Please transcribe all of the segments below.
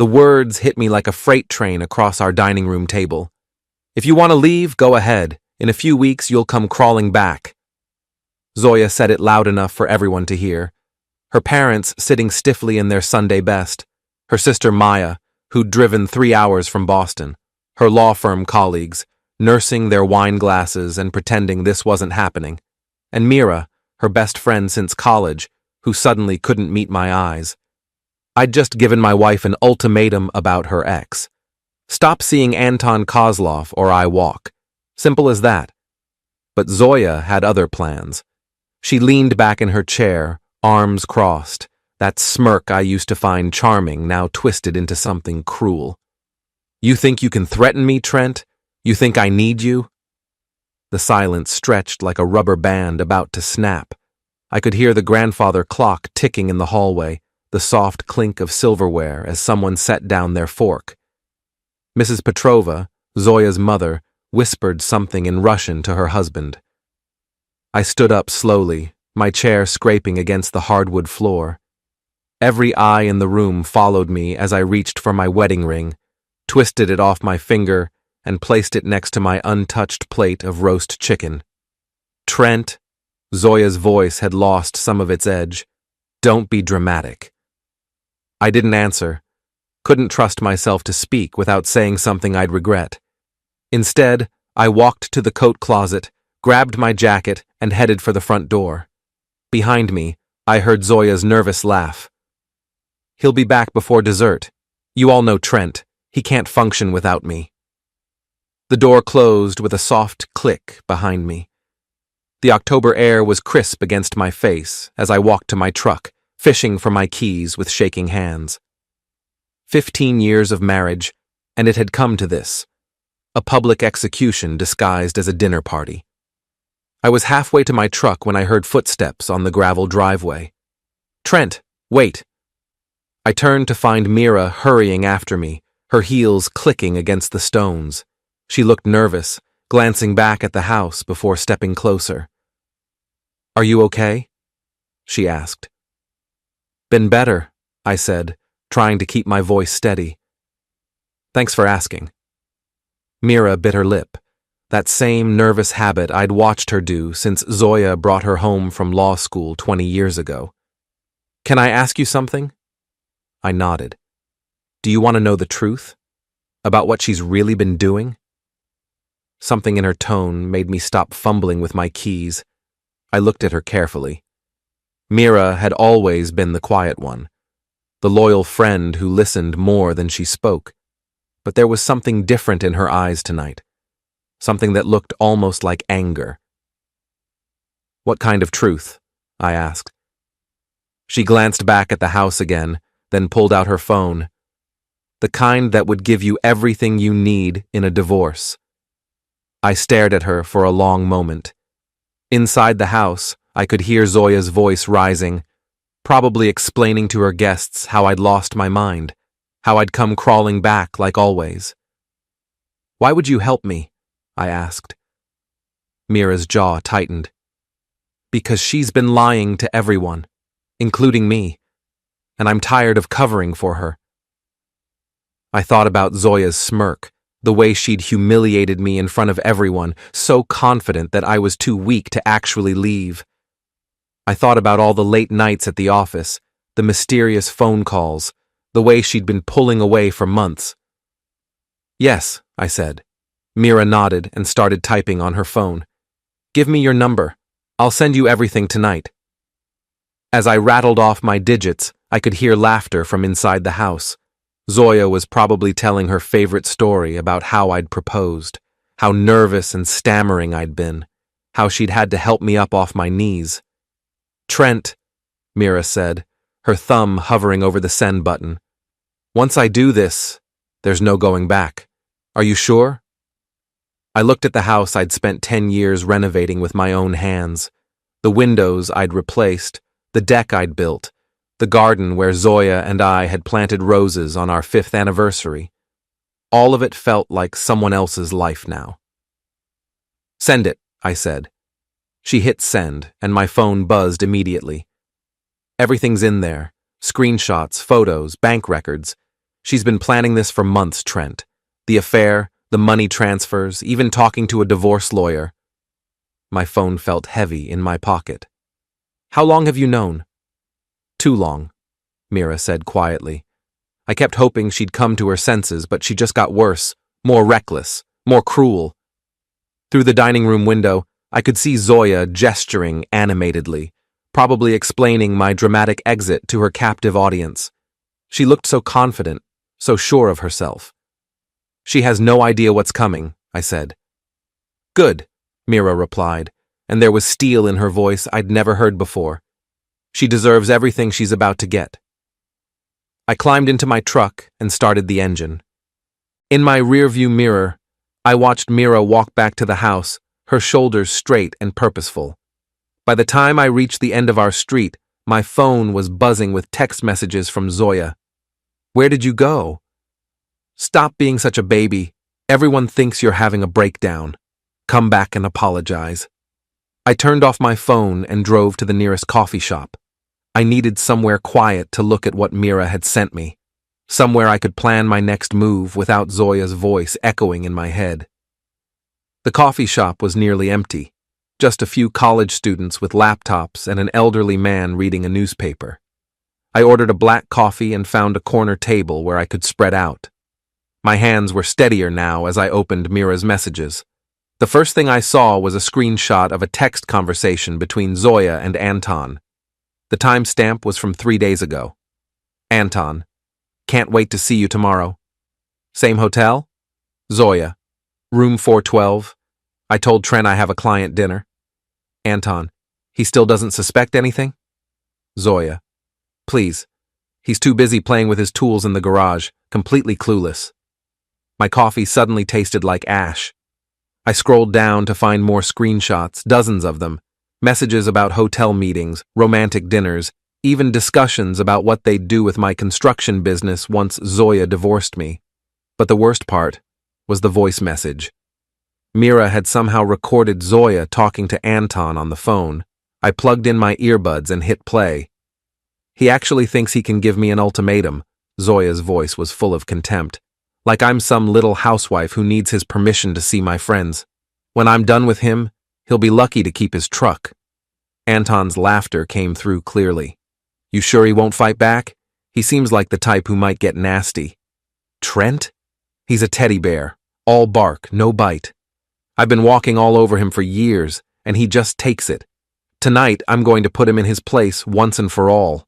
The words hit me like a freight train across our dining room table. If you want to leave, go ahead. In a few weeks, you'll come crawling back. Zoya said it loud enough for everyone to hear. Her parents sitting stiffly in their Sunday best. Her sister Maya, who'd driven 3 hours from Boston. Her law firm colleagues, nursing their wine glasses and pretending this wasn't happening. And Mira, her best friend since college, who suddenly couldn't meet my eyes. I'd just given my wife an ultimatum about her ex. Stop seeing Anton Kozlov or I walk. Simple as that. But Zoya had other plans. She leaned back in her chair, arms crossed, that smirk I used to find charming now twisted into something cruel. You think you can threaten me, Trent? You think I need you? The silence stretched like a rubber band about to snap. I could hear the grandfather clock ticking in the hallway, the soft clink of silverware as someone set down their fork. Mrs. Petrova, Zoya's mother, whispered something in Russian to her husband. I stood up slowly, my chair scraping against the hardwood floor. Every eye in the room followed me as I reached for my wedding ring, twisted it off my finger, and placed it next to my untouched plate of roast chicken. Trent, Zoya's voice had lost some of its edge. Don't be dramatic. I didn't answer. Couldn't trust myself to speak without saying something I'd regret. Instead, I walked to the coat closet, grabbed my jacket, and headed for the front door. Behind me, I heard Zoya's nervous laugh. He'll be back before dessert. You all know Trent. He can't function without me. The door closed with a soft click behind me. The October air was crisp against my face as I walked to my truck, fishing for my keys with shaking hands. 15 years of marriage, and it had come to this. A public execution disguised as a dinner party. I was halfway to my truck when I heard footsteps on the gravel driveway. Trent, wait. I turned to find Mira hurrying after me, her heels clicking against the stones. She looked nervous, glancing back at the house before stepping closer. Are you okay? She asked. Been better, I said, trying to keep my voice steady. Thanks for asking. Mira bit her lip, that same nervous habit I'd watched her do since Zoya brought her home from law school 20 years ago. Can I ask you something? I nodded. Do you want to know the truth? About what she's really been doing? Something in her tone made me stop fumbling with my keys. I looked at her carefully. Mira had always been the quiet one, the loyal friend who listened more than she spoke. But there was something different in her eyes tonight, something that looked almost like anger. What kind of truth? I asked. She glanced back at the house again, then pulled out her phone. The kind that would give you everything you need in a divorce. I stared at her for a long moment. Inside the house, I could hear Zoya's voice rising, probably explaining to her guests how I'd lost my mind, how I'd come crawling back like always. Why would you help me? I asked. Mira's jaw tightened. Because she's been lying to everyone, including me, and I'm tired of covering for her. I thought about Zoya's smirk, the way she'd humiliated me in front of everyone, so confident that I was too weak to actually leave. I thought about all the late nights at the office, the mysterious phone calls, the way she'd been pulling away for months. Yes, I said. Mira nodded and started typing on her phone. Give me your number. I'll send you everything tonight. As I rattled off my digits, I could hear laughter from inside the house. Zoya was probably telling her favorite story about how I'd proposed, how nervous and stammering I'd been, how she'd had to help me up off my knees. Trent, Mira said, her thumb hovering over the send button. Once I do this, there's no going back. Are you sure? I looked at the house I'd spent 10 years renovating with my own hands, the windows I'd replaced, the deck I'd built, the garden where Zoya and I had planted roses on our 5th anniversary. All of it felt like someone else's life now. Send it, I said. She hit send, and my phone buzzed immediately. Everything's in there. Screenshots, photos, bank records. She's been planning this for months, Trent. The affair, the money transfers, even talking to a divorce lawyer. My phone felt heavy in my pocket. How long have you known? Too long, Mira said quietly. I kept hoping she'd come to her senses, but she just got worse, more reckless, more cruel. Through the dining room window, I could see Zoya gesturing animatedly, probably explaining my dramatic exit to her captive audience. She looked so confident, so sure of herself. She has no idea what's coming, I said. Good, Mira replied, and there was steel in her voice I'd never heard before. She deserves everything she's about to get. I climbed into my truck and started the engine. In my rearview mirror, I watched Mira walk back to the house, her shoulders straight and purposeful. By the time I reached the end of our street, my phone was buzzing with text messages from Zoya. Where did you go? Stop being such a baby. Everyone thinks you're having a breakdown. Come back and apologize. I turned off my phone and drove to the nearest coffee shop. I needed somewhere quiet to look at what Mira had sent me. Somewhere I could plan my next move without Zoya's voice echoing in my head. The coffee shop was nearly empty. Just a few college students with laptops and an elderly man reading a newspaper. I ordered a black coffee and found a corner table where I could spread out. My hands were steadier now as I opened Mira's messages. The first thing I saw was a screenshot of a text conversation between Zoya and Anton. The timestamp was from 3 days ago. Anton, can't wait to see you tomorrow. Same hotel? Zoya, room 412. I told Trent I have a client dinner. Anton, he still doesn't suspect anything? Zoya, please. He's too busy playing with his tools in the garage, completely clueless. My coffee suddenly tasted like ash. I scrolled down to find more screenshots, dozens of them. Messages about hotel meetings, romantic dinners, even discussions about what they'd do with my construction business once Zoya divorced me. But the worst part was the voice message. Mira had somehow recorded Zoya talking to Anton on the phone. I plugged in my earbuds and hit play. He actually thinks he can give me an ultimatum. Zoya's voice was full of contempt. Like I'm some little housewife who needs his permission to see my friends. When I'm done with him, he'll be lucky to keep his truck. Anton's laughter came through clearly. You sure he won't fight back? He seems like the type who might get nasty. Trent? He's a teddy bear. All bark, no bite. I've been walking all over him for years, and he just takes it. Tonight, I'm going to put him in his place once and for all.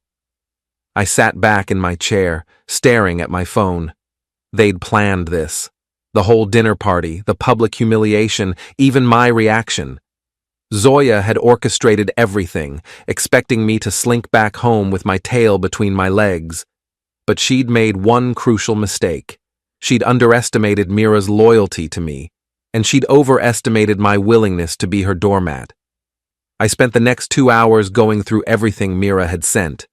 I sat back in my chair, staring at my phone. They'd planned this. The whole dinner party, the public humiliation, even my reaction. Zoya had orchestrated everything, expecting me to slink back home with my tail between my legs. But she'd made one crucial mistake. She'd underestimated Mira's loyalty to me, and she'd overestimated my willingness to be her doormat. I spent the next 2 hours going through everything Mira had sent.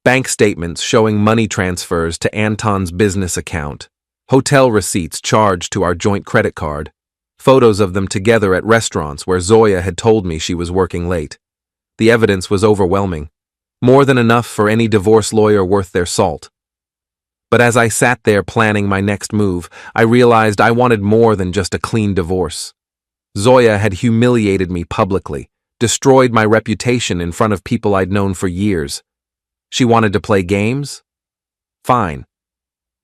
Bank statements showing money transfers to Anton's business account. Hotel receipts charged to our joint credit card. Photos of them together at restaurants where Zoya had told me she was working late. The evidence was overwhelming. More than enough for any divorce lawyer worth their salt. But as I sat there planning my next move, I realized I wanted more than just a clean divorce. Zoya had humiliated me publicly, destroyed my reputation in front of people I'd known for years. She wanted to play games? Fine.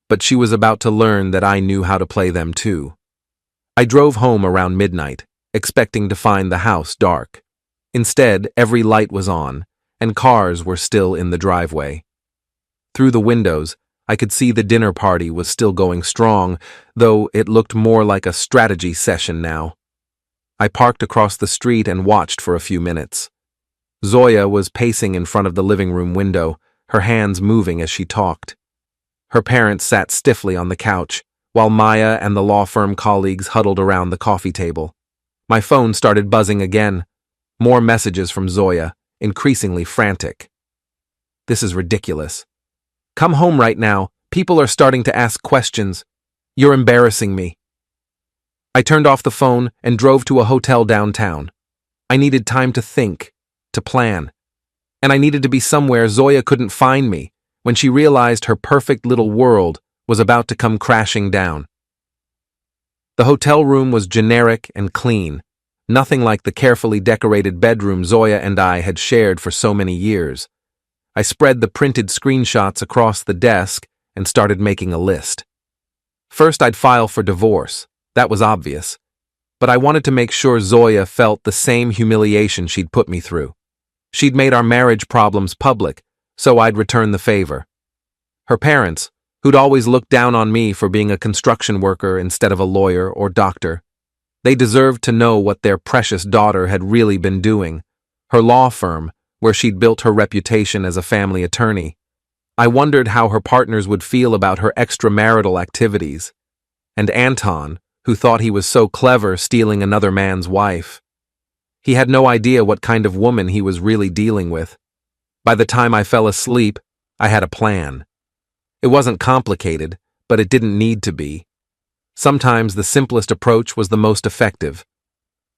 But she was about to learn that I knew how to play them too. I drove home around midnight, expecting to find the house dark. Instead, every light was on, and cars were still in the driveway. Through the windows, I could see the dinner party was still going strong, though it looked more like a strategy session now. I parked across the street and watched for a few minutes. Zoya was pacing in front of the living room window, her hands moving as she talked. Her parents sat stiffly on the couch, while Maya and the law firm colleagues huddled around the coffee table. My phone started buzzing again. More messages from Zoya, increasingly frantic. This is ridiculous. Come home right now. People are starting to ask questions. You're embarrassing me. I turned off the phone and drove to a hotel downtown. I needed time to think, to plan. And I needed to be somewhere Zoya couldn't find me when she realized her perfect little world was about to come crashing down. The hotel room was generic and clean, nothing like the carefully decorated bedroom Zoya and I had shared for so many years. I spread the printed screenshots across the desk and started making a list. First, I'd file for divorce. That was obvious. But I wanted to make sure Zoya felt the same humiliation she'd put me through. She'd made our marriage problems public, so I'd return the favor. Her parents, who'd always looked down on me for being a construction worker instead of a lawyer or doctor, they deserved to know what their precious daughter had really been doing. Her law firm, where she'd built her reputation as a family attorney. I wondered how her partners would feel about her extramarital activities. And Anton, who thought he was so clever stealing another man's wife. He had no idea what kind of woman he was really dealing with. By the time I fell asleep, I had a plan. It wasn't complicated, but it didn't need to be. Sometimes the simplest approach was the most effective.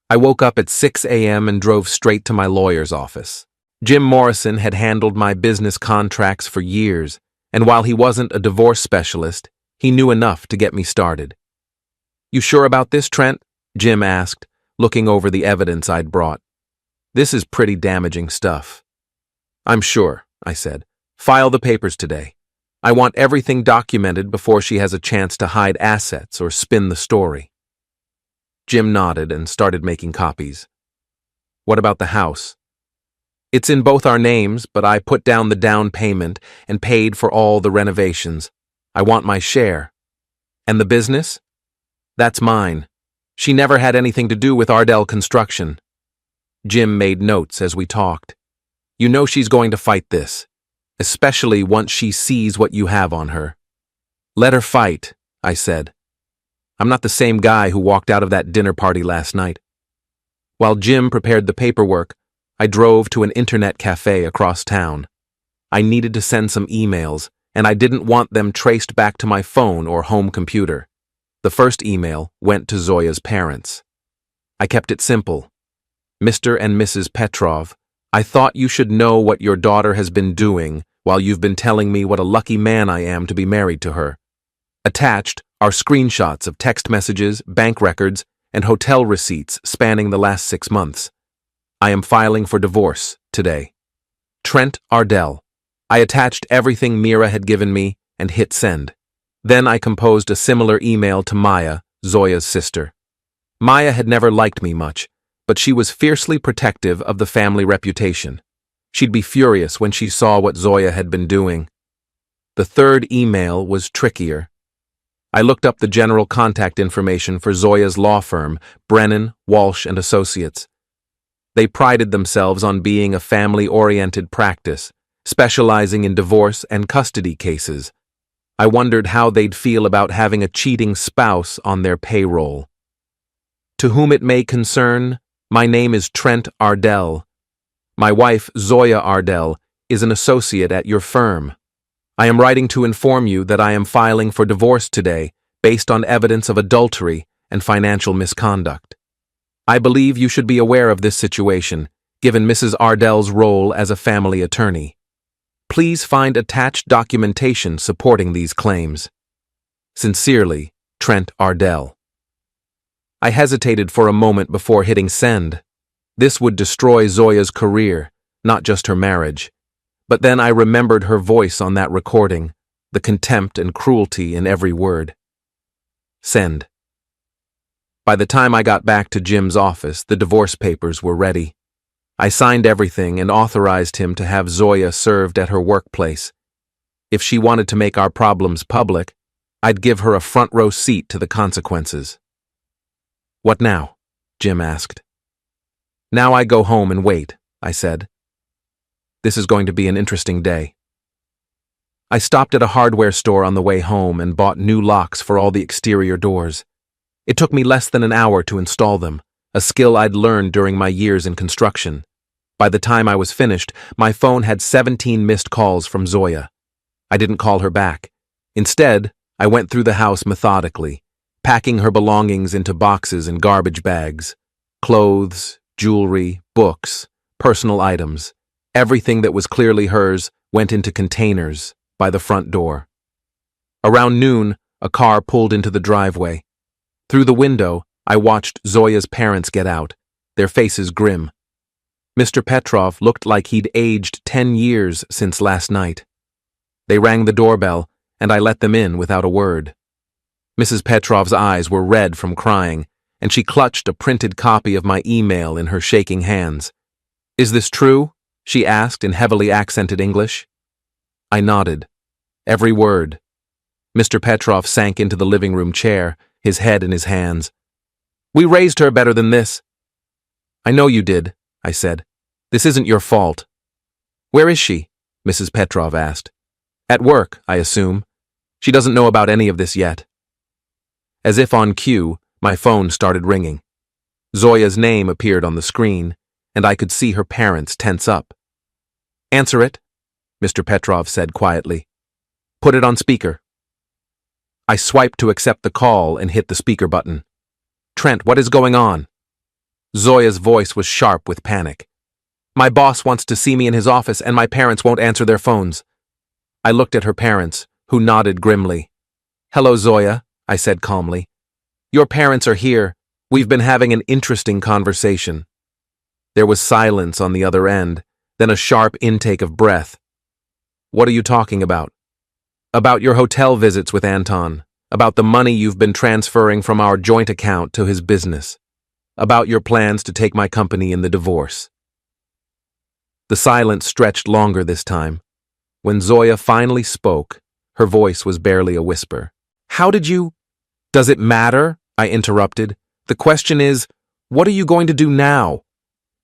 I woke up at 6 a.m. and drove straight to my lawyer's office. Jim Morrison had handled my business contracts for years, and while he wasn't a divorce specialist, he knew enough to get me started. "You sure about this, Trent?" Jim asked, looking over the evidence I'd brought. "This is pretty damaging stuff." "I'm sure," I said. "File the papers today. I want everything documented before she has a chance to hide assets or spin the story." Jim nodded and started making copies. "What about the house?" "It's in both our names, but I put down the down payment and paid for all the renovations. I want my share." "And the business?" "That's mine. She never had anything to do with Ardell Construction." Jim made notes as we talked. "You know she's going to fight this, especially once she sees what you have on her." "Let her fight," I said. "I'm not the same guy who walked out of that dinner party last night." While Jim prepared the paperwork, I drove to an internet cafe across town. I needed to send some emails, and I didn't want them traced back to my phone or home computer. The first email went to Zoya's parents. I kept it simple. "Mr. and Mrs. Petrov, I thought you should know what your daughter has been doing while you've been telling me what a lucky man I am to be married to her. Attached are screenshots of text messages, bank records, and hotel receipts spanning the last 6 months. I am filing for divorce today. Trent Ardell." I attached everything Mira had given me and hit send. Then I composed a similar email to Maya, Zoya's sister. Maya had never liked me much, but she was fiercely protective of the family reputation. She'd be furious when she saw what Zoya had been doing. The third email was trickier. I looked up the general contact information for Zoya's law firm, Brennan, Walsh and Associates. They prided themselves on being a family-oriented practice, specializing in divorce and custody cases. I wondered how they'd feel about having a cheating spouse on their payroll. "To whom it may concern, my name is Trent Ardell. My wife, Zoya Ardell, is an associate at your firm. I am writing to inform you that I am filing for divorce today based on evidence of adultery and financial misconduct. I believe you should be aware of this situation, given Mrs. Ardell's role as a family attorney. Please find attached documentation supporting these claims. Sincerely, Trent Ardell." I hesitated for a moment before hitting send. This would destroy Zoya's career, not just her marriage. But then I remembered her voice on that recording, the contempt and cruelty in every word. Send. By the time I got back to Jim's office, the divorce papers were ready. I signed everything and authorized him to have Zoya served at her workplace. If she wanted to make our problems public, I'd give her a front-row seat to the consequences. "What now?" Jim asked. "Now I go home and wait," I said. "This is going to be an interesting day." I stopped at a hardware store on the way home and bought new locks for all the exterior doors. It took me less than an hour to install them, a skill I'd learned during my years in construction. By the time I was finished, my phone had 17 missed calls from Zoya. I didn't call her back. Instead, I went through the house methodically, packing her belongings into boxes and garbage bags. Clothes, jewelry, books, personal items, everything that was clearly hers went into containers by the front door. Around noon, a car pulled into the driveway. Through the window, I watched Zoya's parents get out, their faces grim. Mr. Petrov looked like he'd aged 10 years since last night. They rang the doorbell, and I let them in without a word. Mrs. Petrov's eyes were red from crying, and she clutched a printed copy of my email in her shaking hands. "Is this true?" she asked in heavily accented English. I nodded. Every word. Mr. Petrov sank into the living room chair, his head in his hands. "We raised her better than this." "I know you did," I said. "This isn't your fault." "Where is she?" Mrs. Petrov asked. "At work, I assume. She doesn't know about any of this yet." As if on cue, my phone started ringing. Zoya's name appeared on the screen, and I could see her parents tense up. "Answer it," Mr. Petrov said quietly. "Put it on speaker." I swiped to accept the call and hit the speaker button. "Trent, what is going on?" Zoya's voice was sharp with panic. "My boss wants to see me in his office, and my parents won't answer their phones." I looked at her parents, who nodded grimly. "Hello, Zoya," I said calmly. "Your parents are here. We've been having an interesting conversation." There was silence on the other end, then a sharp intake of breath. "What are you talking about?" "About your hotel visits with Anton, about the money you've been transferring from our joint account to his business, about your plans to take my company in the divorce." The silence stretched longer this time. When Zoya finally spoke, her voice was barely a whisper. "How did you—" "Does it matter?" I interrupted. "The question is, what are you going to do now?"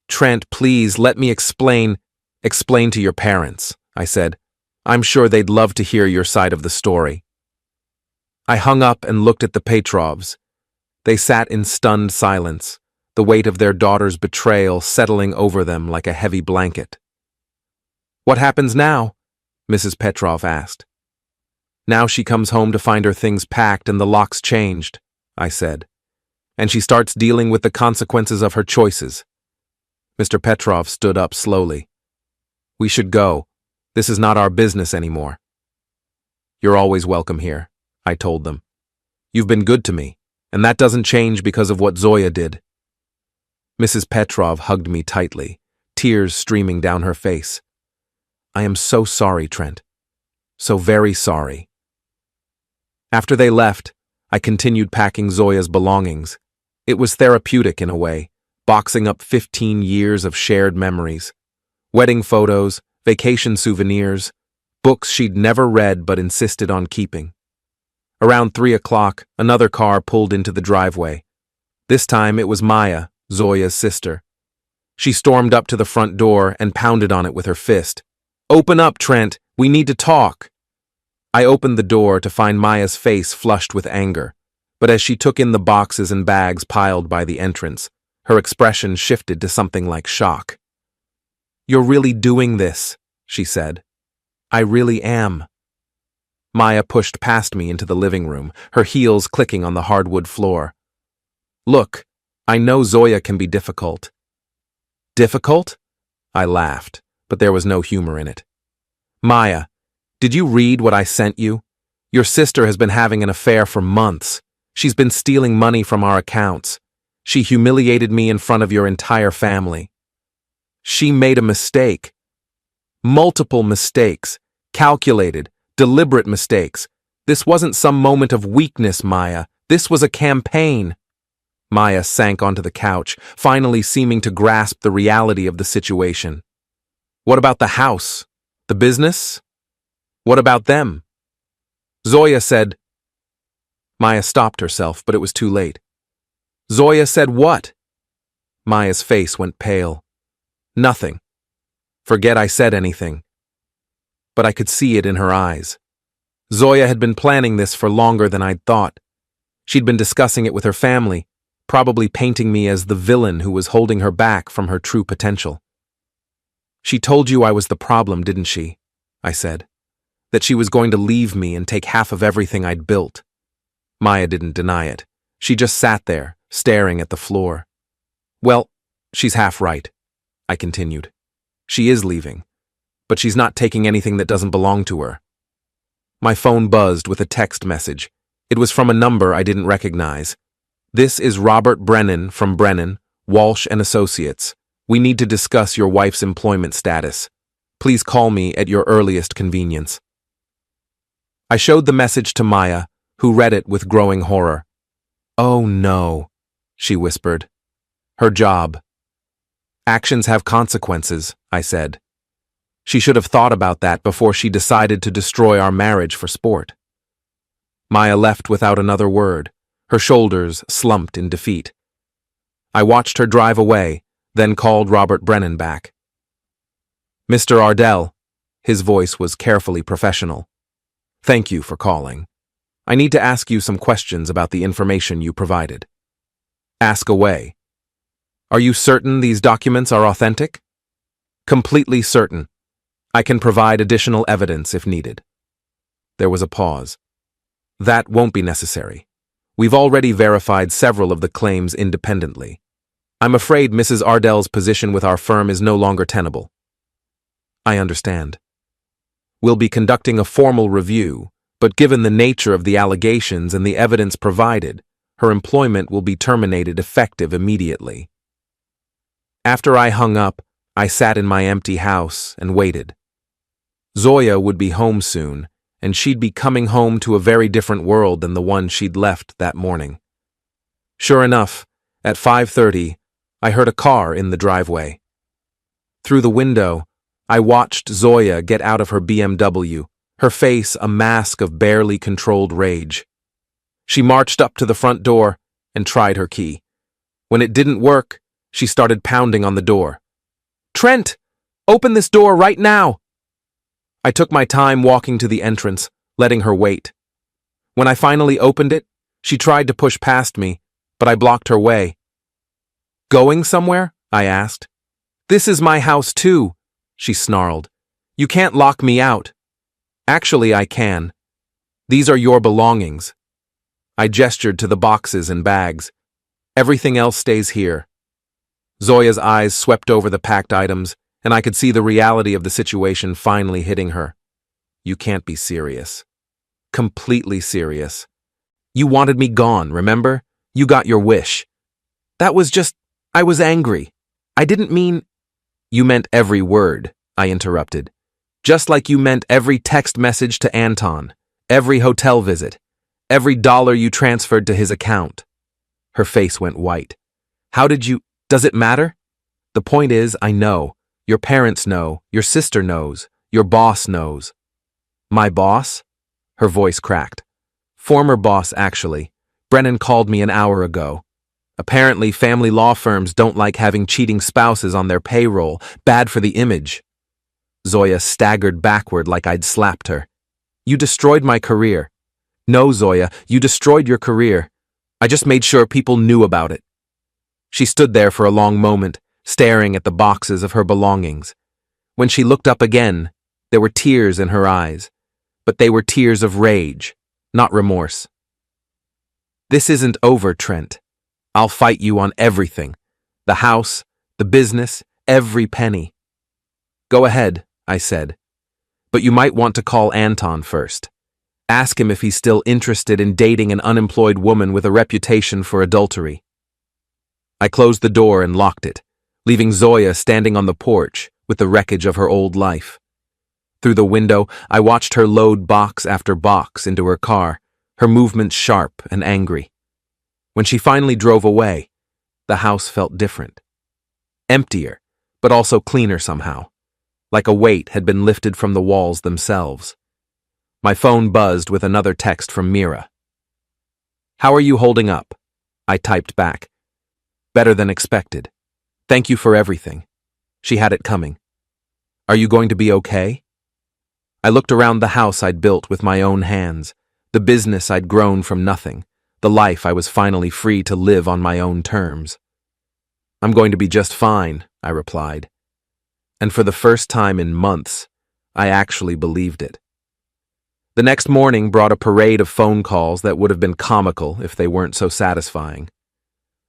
"Trent, please, let me explain." "Explain to your parents," I said. "I'm sure they'd love to hear your side of the story." I hung up and looked at the Petrovs. They sat in stunned silence, the weight of their daughter's betrayal settling over them like a heavy blanket. "What happens now?" Mrs. Petrov asked. "Now she comes home to find her things packed and the locks changed," I said. "And she starts dealing with the consequences of her choices." Mr. Petrov stood up slowly. "We should go. This is not our business anymore." "You're always welcome here," I told them. "You've been good to me, and that doesn't change because of what Zoya did." Mrs. Petrov hugged me tightly, tears streaming down her face. "I am so sorry, Trent. So very sorry." After they left, I continued packing Zoya's belongings. It was therapeutic in a way, boxing up 15 years of shared memories. Wedding photos, vacation souvenirs, books she'd never read but insisted on keeping. Around 3 o'clock, another car pulled into the driveway. This time it was Maya, Zoya's sister. She stormed up to the front door and pounded on it with her fist. "Open up, Trent! We need to talk!" I opened the door to find Maya's face flushed with anger, but as she took in the boxes and bags piled by the entrance, her expression shifted to something like shock. "You're really doing this," she said. "I really am." Maya pushed past me into the living room, her heels clicking on the hardwood floor. "Look, I know Zoya can be difficult." "Difficult?" I laughed, but there was no humor in it. "Maya, did you read what I sent you? Your sister has been having an affair for months. She's been stealing money from our accounts. She humiliated me in front of your entire family. She made a mistake. Multiple mistakes. Calculated, deliberate mistakes. This wasn't some moment of weakness, Maya. This was a campaign." Maya sank onto the couch, finally seeming to grasp the reality of the situation. "What about the house? The business? What about them?" Zoya said... Maya stopped herself, but it was too late. "Zoya said what?" Maya's face went pale. "Nothing. Forget I said anything." But I could see it in her eyes. Zoya had been planning this for longer than I'd thought. She'd been discussing it with her family, probably painting me as the villain who was holding her back from her true potential. "She told you I was the problem, didn't she?" I said. "That she was going to leave me and take half of everything I'd built." Maya didn't deny it. She just sat there, staring at the floor. "Well, she's half right," I continued. "She is leaving, but she's not taking anything that doesn't belong to her." My phone buzzed with a text message. It was from a number I didn't recognize. "This is Robert Brennan from Brennan, Walsh and Associates. We need to discuss your wife's employment status. Please call me at your earliest convenience." I showed the message to Maya, who read it with growing horror. "Oh no," she whispered. "Her job." "Actions have consequences," I said. She should have thought about that before she decided to destroy our marriage for sport. Maya left without another word, her shoulders slumped in defeat. I watched her drive away, then called Robert Brennan back. "Mr. Ardell," his voice was carefully professional. "Thank you for calling. I need to ask you some questions about the information you provided." "Ask away." "Are you certain these documents are authentic?" "Completely certain. I can provide additional evidence if needed." There was a pause. "That won't be necessary. We've already verified several of the claims independently. I'm afraid Mrs. Ardell's position with our firm is no longer tenable." "I understand. We'll be conducting a formal review, but given the nature of the allegations and the evidence provided, her employment will be terminated effective immediately." After I hung up, I sat in my empty house and waited. Zoya would be home soon, and she'd be coming home to a very different world than the one she'd left that morning. Sure enough, at 5:30, I heard a car in the driveway. Through the window, I watched Zoya get out of her BMW, her face a mask of barely controlled rage. She marched up to the front door and tried her key. When it didn't work, she started pounding on the door. "Trent, open this door right now!" I took my time walking to the entrance, letting her wait. When I finally opened it, she tried to push past me, but I blocked her way. "Going somewhere?" I asked. "This is my house too," she snarled. "You can't lock me out." "Actually, I can. These are your belongings." I gestured to the boxes and bags. "Everything else stays here." Zoya's eyes swept over the packed items, and I could see the reality of the situation finally hitting her. "You can't be serious." "Completely serious. You wanted me gone, remember? You got your wish." "That was just, I was angry. I didn't mean—" "You meant every word," I interrupted. "Just like you meant every text message to Anton, every hotel visit, every dollar you transferred to his account." Her face went white. "How did you— Does it matter? The point is, I know. Your parents know. Your sister knows. Your boss knows." "My boss?" Her voice cracked. "Former boss, actually. Brennan called me an hour ago. Apparently, family law firms don't like having cheating spouses on their payroll. Bad for the image." Zoya staggered backward like I'd slapped her. "You destroyed my career." "No, Zoya, you destroyed your career. I just made sure people knew about it." She stood there for a long moment, staring at the boxes of her belongings. When she looked up again, there were tears in her eyes, but they were tears of rage, not remorse. "This isn't over, Trent. I'll fight you on everything. The house, the business, every penny." "Go ahead," I said. "But you might want to call Anton first. Ask him if he's still interested in dating an unemployed woman with a reputation for adultery." I closed the door and locked it, leaving Zoya standing on the porch with the wreckage of her old life. Through the window, I watched her load box after box into her car, her movements sharp and angry. When she finally drove away, the house felt different. Emptier, but also cleaner somehow, like a weight had been lifted from the walls themselves. My phone buzzed with another text from Mira. "How are you holding up?" I typed back. "Better than expected. Thank you for everything." She had it coming. "Are you going to be okay?" I looked around the house I'd built with my own hands, the business I'd grown from nothing, the life I was finally free to live on my own terms. "I'm going to be just fine," I replied. And for the first time in months, I actually believed it. The next morning brought a parade of phone calls that would have been comical if they weren't so satisfying.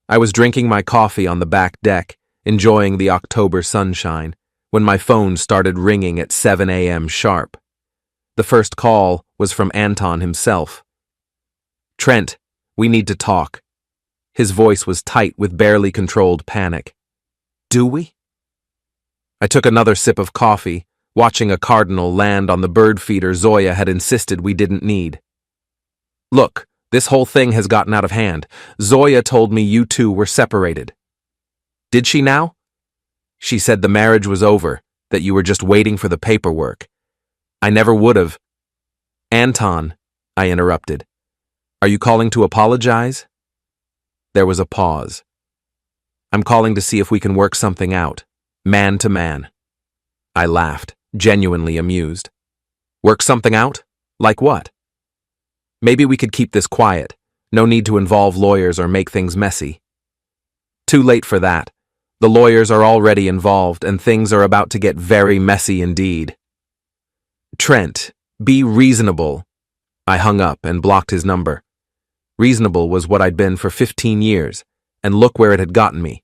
I was drinking my coffee on the back deck, enjoying the October sunshine, when my phone started ringing at 7 a.m. sharp. The first call was from Anton himself. "Trent, we need to talk." His voice was tight with barely controlled panic. "Do we?" I took another sip of coffee, watching a cardinal land on the bird feeder Zoya had insisted we didn't need. "Look, this whole thing has gotten out of hand. Zoya told me you two were separated." "Did she now?" "She said the marriage was over, that you were just waiting for the paperwork. I never would have." "Anton," I interrupted, "are you calling to apologize?" There was a pause. "I'm calling to see if we can work something out, man to man." I laughed, genuinely amused. "Work something out? Like what?" "Maybe we could keep this quiet. No need to involve lawyers or make things messy." "Too late for that. The lawyers are already involved and things are about to get very messy indeed." "Trent, be reasonable." I hung up and blocked his number. Reasonable was what I'd been for 15 years, and look where it had gotten me.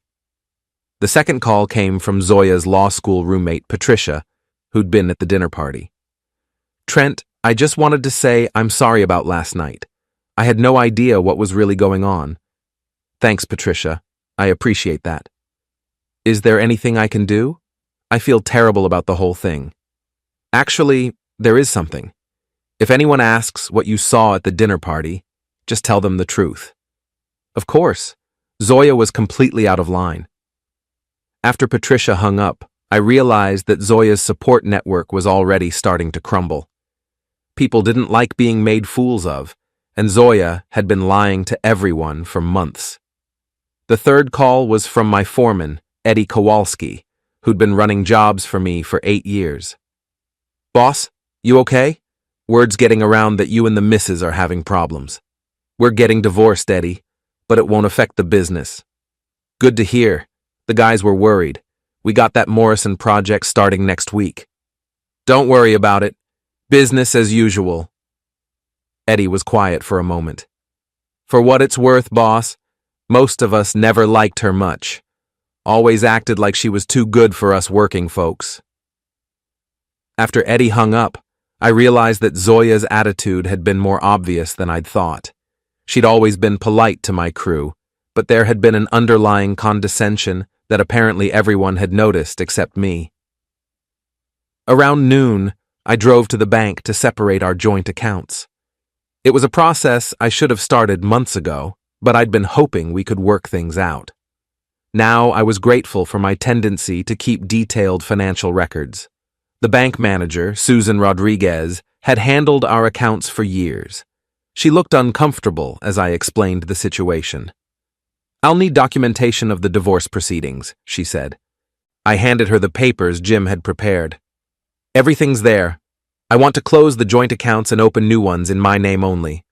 The second call came from Zoya's law school roommate, Patricia, who'd been at the dinner party. "Trent, I just wanted to say I'm sorry about last night. I had no idea what was really going on." "Thanks, Patricia. I appreciate that." "Is there anything I can do? I feel terrible about the whole thing." "Actually, there is something. If anyone asks what you saw at the dinner party, just tell them the truth." Of course, Zoya was completely out of line. After Patricia hung up, I realized that Zoya's support network was already starting to crumble. People didn't like being made fools of, and Zoya had been lying to everyone for months. The third call was from my foreman, Eddie Kowalski, who'd been running jobs for me for 8 years. "Boss, you okay? Word's getting around that you and the missus are having problems. We're getting divorced, Eddie, but it won't affect the business." "Good to hear. The guys were worried. We got that Morrison project starting next week." "Don't worry about it. Business as usual." Eddie was quiet for a moment. "For what it's worth, boss, most of us never liked her much. Always acted like she was too good for us working folks." After Eddie hung up, I realized that Zoya's attitude had been more obvious than I'd thought. She'd always been polite to my crew, but there had been an underlying condescension that apparently everyone had noticed except me. Around noon, I drove to the bank to separate our joint accounts. It was a process I should have started months ago, but I'd been hoping we could work things out. Now I was grateful for my tendency to keep detailed financial records. The bank manager, Susan Rodriguez, had handled our accounts for years. She looked uncomfortable as I explained the situation. "I'll need documentation of the divorce proceedings," she said. I handed her the papers Jim had prepared. "Everything's there. I want to close the joint accounts and open new ones in my name only."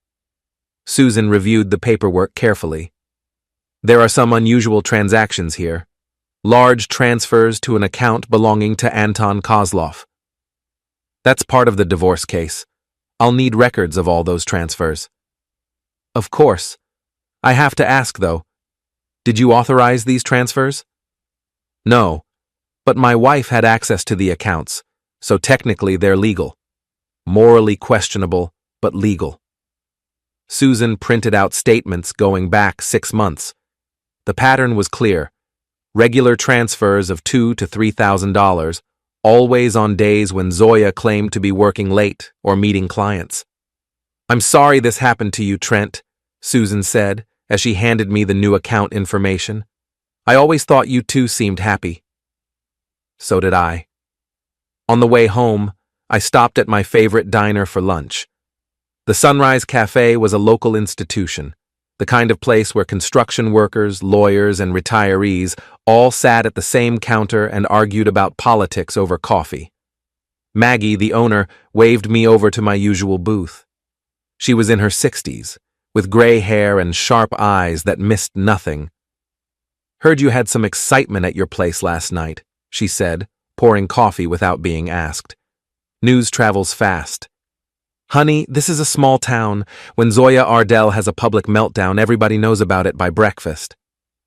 Susan reviewed the paperwork carefully. "There are some unusual transactions here. Large transfers to an account belonging to Anton Kozlov. That's part of the divorce case. I'll need records of all those transfers." "Of course. I have to ask, though. Did you authorize these transfers?" "No, but my wife had access to the accounts, so technically they're legal. Morally questionable, but legal." Susan printed out statements going back 6 months. The pattern was clear. Regular transfers of $2,000 to $3,000, always on days when Zoya claimed to be working late or meeting clients. "I'm sorry this happened to you, Trent," Susan said as she handed me the new account information. "I always thought you two seemed happy." So did I. On the way home, I stopped at my favorite diner for lunch. The Sunrise Cafe was a local institution, the kind of place where construction workers, lawyers, and retirees all sat at the same counter and argued about politics over coffee. Maggie, the owner, waved me over to my usual booth. She was in her 60s, with gray hair and sharp eyes that missed nothing. "Heard you had some excitement at your place last night," she said, pouring coffee without being asked. "News travels fast." "Honey, this is a small town. When Zoya Ardell has a public meltdown, everybody knows about it by breakfast."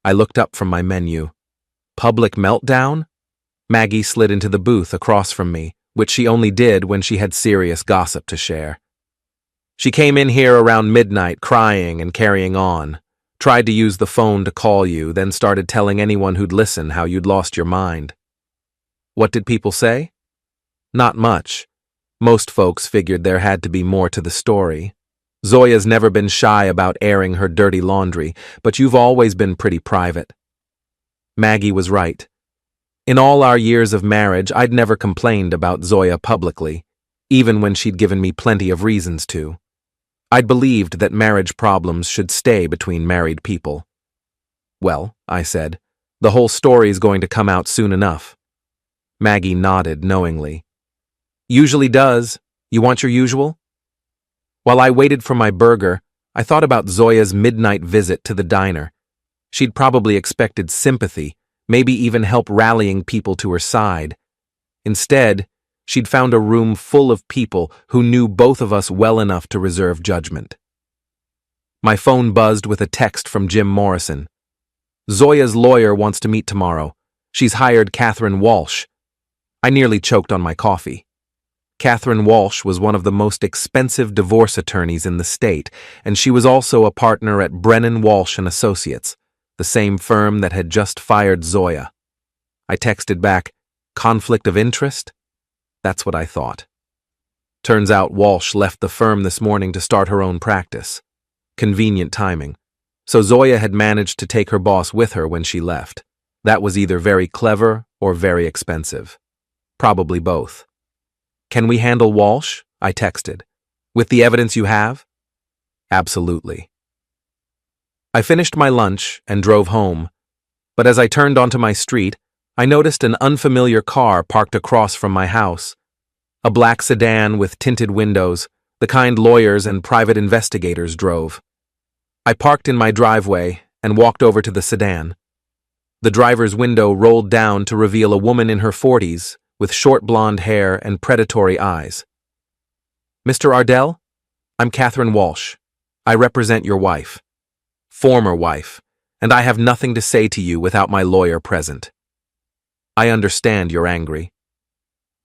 I looked up from my menu. "Public meltdown?" Maggie slid into the booth across from me, which she only did when she had serious gossip to share. She came in here around midnight crying and carrying on, tried to use the phone to call you, then started telling anyone who'd listen how you'd lost your mind. What did people say? Not much. Most folks figured there had to be more to the story. Zoya's never been shy about airing her dirty laundry, but you've always been pretty private. Maggie was right. In all our years of marriage, I'd never complained about Zoya publicly, even when she'd given me plenty of reasons to. I'd believed that marriage problems should stay between married people. Well, I said, the whole story's going to come out soon enough. Maggie nodded knowingly. Usually does. You want your usual? While I waited for my burger, I thought about Zoya's midnight visit to the diner. She'd probably expected sympathy, maybe even help rallying people to her side. Instead, she'd found a room full of people who knew both of us well enough to reserve judgment. My phone buzzed with a text from Jim Morrison. Zoya's lawyer wants to meet tomorrow. She's hired Catherine Walsh. I nearly choked on my coffee. Catherine Walsh was one of the most expensive divorce attorneys in the state, and she was also a partner at Brennan Walsh and Associates, the same firm that had just fired Zoya. I texted back, conflict of interest? That's what I thought. Turns out Walsh left the firm this morning to start her own practice. Convenient timing. So Zoya had managed to take her boss with her when she left. That was either very clever or very expensive. Probably both. Can we handle Walsh? I texted. With the evidence you have? Absolutely. I finished my lunch and drove home, but as I turned onto my street, I noticed an unfamiliar car parked across from my house. A black sedan with tinted windows, the kind lawyers and private investigators drove. I parked in my driveway and walked over to the sedan. The driver's window rolled down to reveal a woman in her 40s with short blonde hair and predatory eyes. Mr. Ardell? I'm Catherine Walsh. I represent your wife. Former wife, and I have nothing to say to you without my lawyer present. I understand you're angry.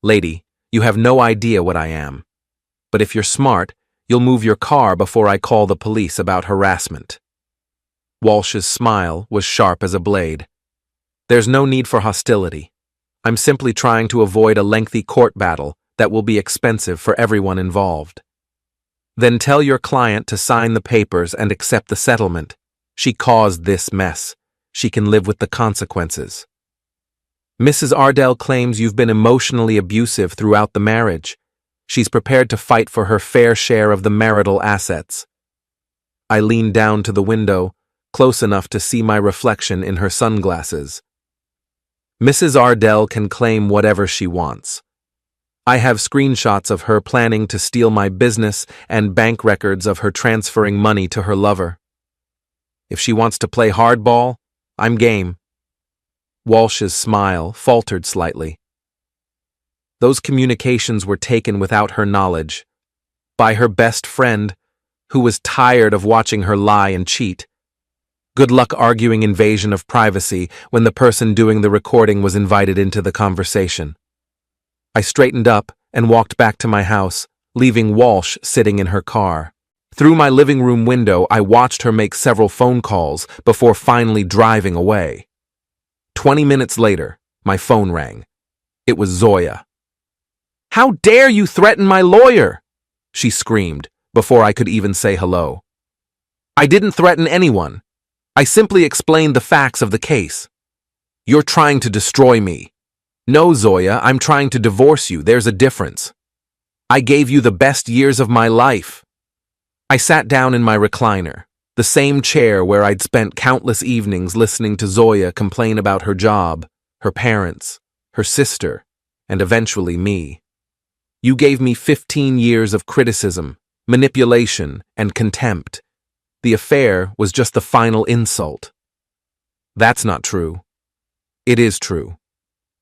Lady, you have no idea what I am. But if you're smart, you'll move your car before I call the police about harassment. Walsh's smile was sharp as a blade. There's no need for hostility. I'm simply trying to avoid a lengthy court battle that will be expensive for everyone involved. Then tell your client to sign the papers and accept the settlement. She caused this mess. She can live with the consequences. Mrs. Ardell claims you've been emotionally abusive throughout the marriage. She's prepared to fight for her fair share of the marital assets. I leaned down to the window, close enough to see my reflection in her sunglasses. Mrs. Ardell can claim whatever she wants. I have screenshots of her planning to steal my business and bank records of her transferring money to her lover. If she wants to play hardball, I'm game. Walsh's smile faltered slightly. Those communications were taken without her knowledge, by her best friend, who was tired of watching her lie and cheat. Good luck arguing invasion of privacy when the person doing the recording was invited into the conversation. I straightened up and walked back to my house, leaving Walsh sitting in her car. Through my living room window, I watched her make several phone calls before finally driving away. 20 minutes later, my phone rang. It was Zoya. "How dare you threaten my lawyer?" she screamed before I could even say hello. "I didn't threaten anyone. I simply explained the facts of the case." "You're trying to destroy me." "No, Zoya, I'm trying to divorce you. There's a difference. I gave you the best years of my life." I sat down in my recliner, the same chair where I'd spent countless evenings listening to Zoya complain about her job, her parents, her sister, and eventually me. "You gave me 15 years of criticism, manipulation, and contempt. The affair was just the final insult." "That's not true." "It is true.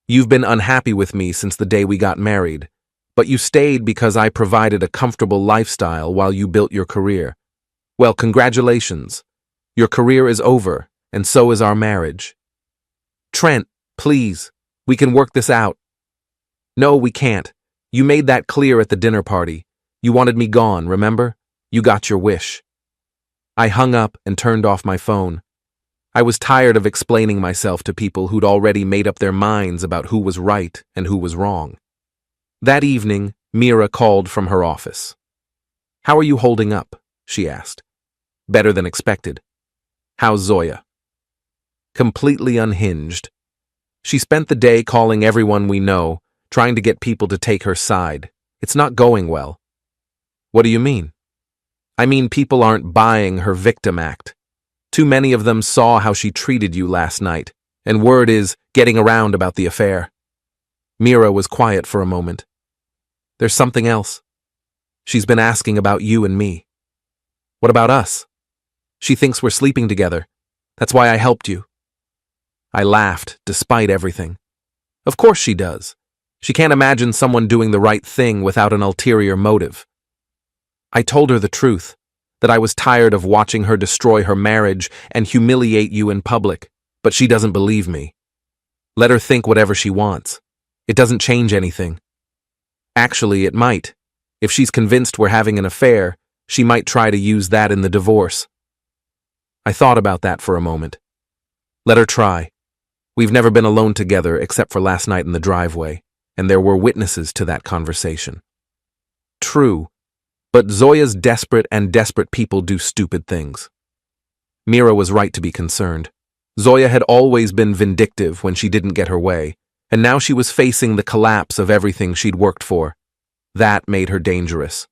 You've been unhappy with me since the day we got married, but you stayed because I provided a comfortable lifestyle while you built your career. Well, congratulations. Your career is over, and so is our marriage." "Trent, please, we can work this out." "No, we can't. You made that clear at the dinner party. You wanted me gone, remember? You got your wish. I hung up and turned off my phone. I was tired of explaining myself to people who'd already made up their minds about who was right and who was wrong. That evening, Mira called from her office. "How are you holding up?" she asked. "Better than expected. How's Zoya?" Completely unhinged. She spent the day calling everyone we know, trying to get people to take her side. It's not going well. What do you mean? I mean, people aren't buying her victim act. Too many of them saw how she treated you last night, and word is getting around about the affair. Mira was quiet for a moment. There's something else. She's been asking about you and me. What about us? She thinks we're sleeping together. That's why I helped you. I laughed, despite everything. Of course she does. She can't imagine someone doing the right thing without an ulterior motive. I told her the truth, that I was tired of watching her destroy her marriage and humiliate you in public, but she doesn't believe me. Let her think whatever she wants. It doesn't change anything. Actually, it might. If she's convinced we're having an affair, she might try to use that in the divorce. I thought about that for a moment. Let her try. We've never been alone together except for last night in the driveway, and there were witnesses to that conversation. True, but Zoya's desperate people do stupid things. Mira was right to be concerned. Zoya had always been vindictive when she didn't get her way, and now she was facing the collapse of everything she'd worked for. That made her dangerous.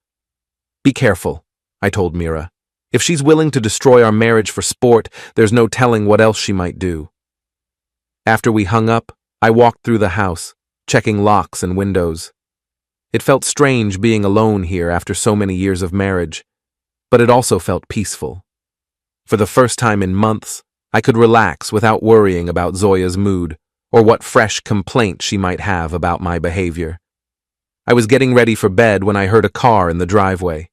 Be careful, I told Mira. If she's willing to destroy our marriage for sport, there's no telling what else she might do. After we hung up, I walked through the house, checking locks and windows. It felt strange being alone here after so many years of marriage, but it also felt peaceful. For the first time in months, I could relax without worrying about Zoya's mood or what fresh complaint she might have about my behavior. I was getting ready for bed when I heard a car in the driveway.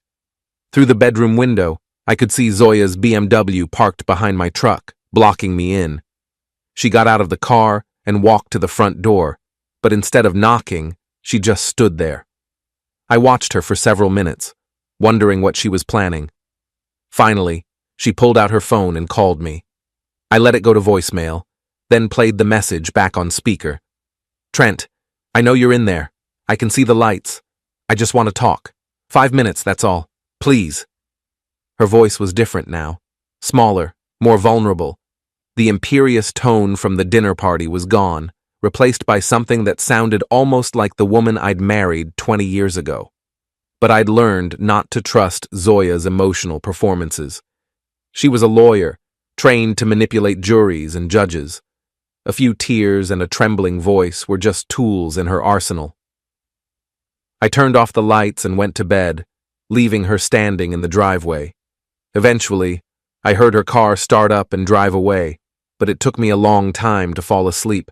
Through the bedroom window, I could see Zoya's BMW parked behind my truck, blocking me in. She got out of the car and walked to the front door, but instead of knocking, she just stood there. I watched her for several minutes, wondering what she was planning. Finally, she pulled out her phone and called me. I let it go to voicemail, then played the message back on speaker. "Trent, I know you're in there. I can see the lights. I just want to talk. 5 minutes, that's all. Please." Her voice was different now, smaller, more vulnerable. The imperious tone from the dinner party was gone, replaced by something that sounded almost like the woman I'd married 20 years ago. But I'd learned not to trust Zoya's emotional performances. She was a lawyer, trained to manipulate juries and judges. A few tears and a trembling voice were just tools in her arsenal. I turned off the lights and went to bed, leaving her standing in the driveway. Eventually, I heard her car start up and drive away, but it took me a long time to fall asleep.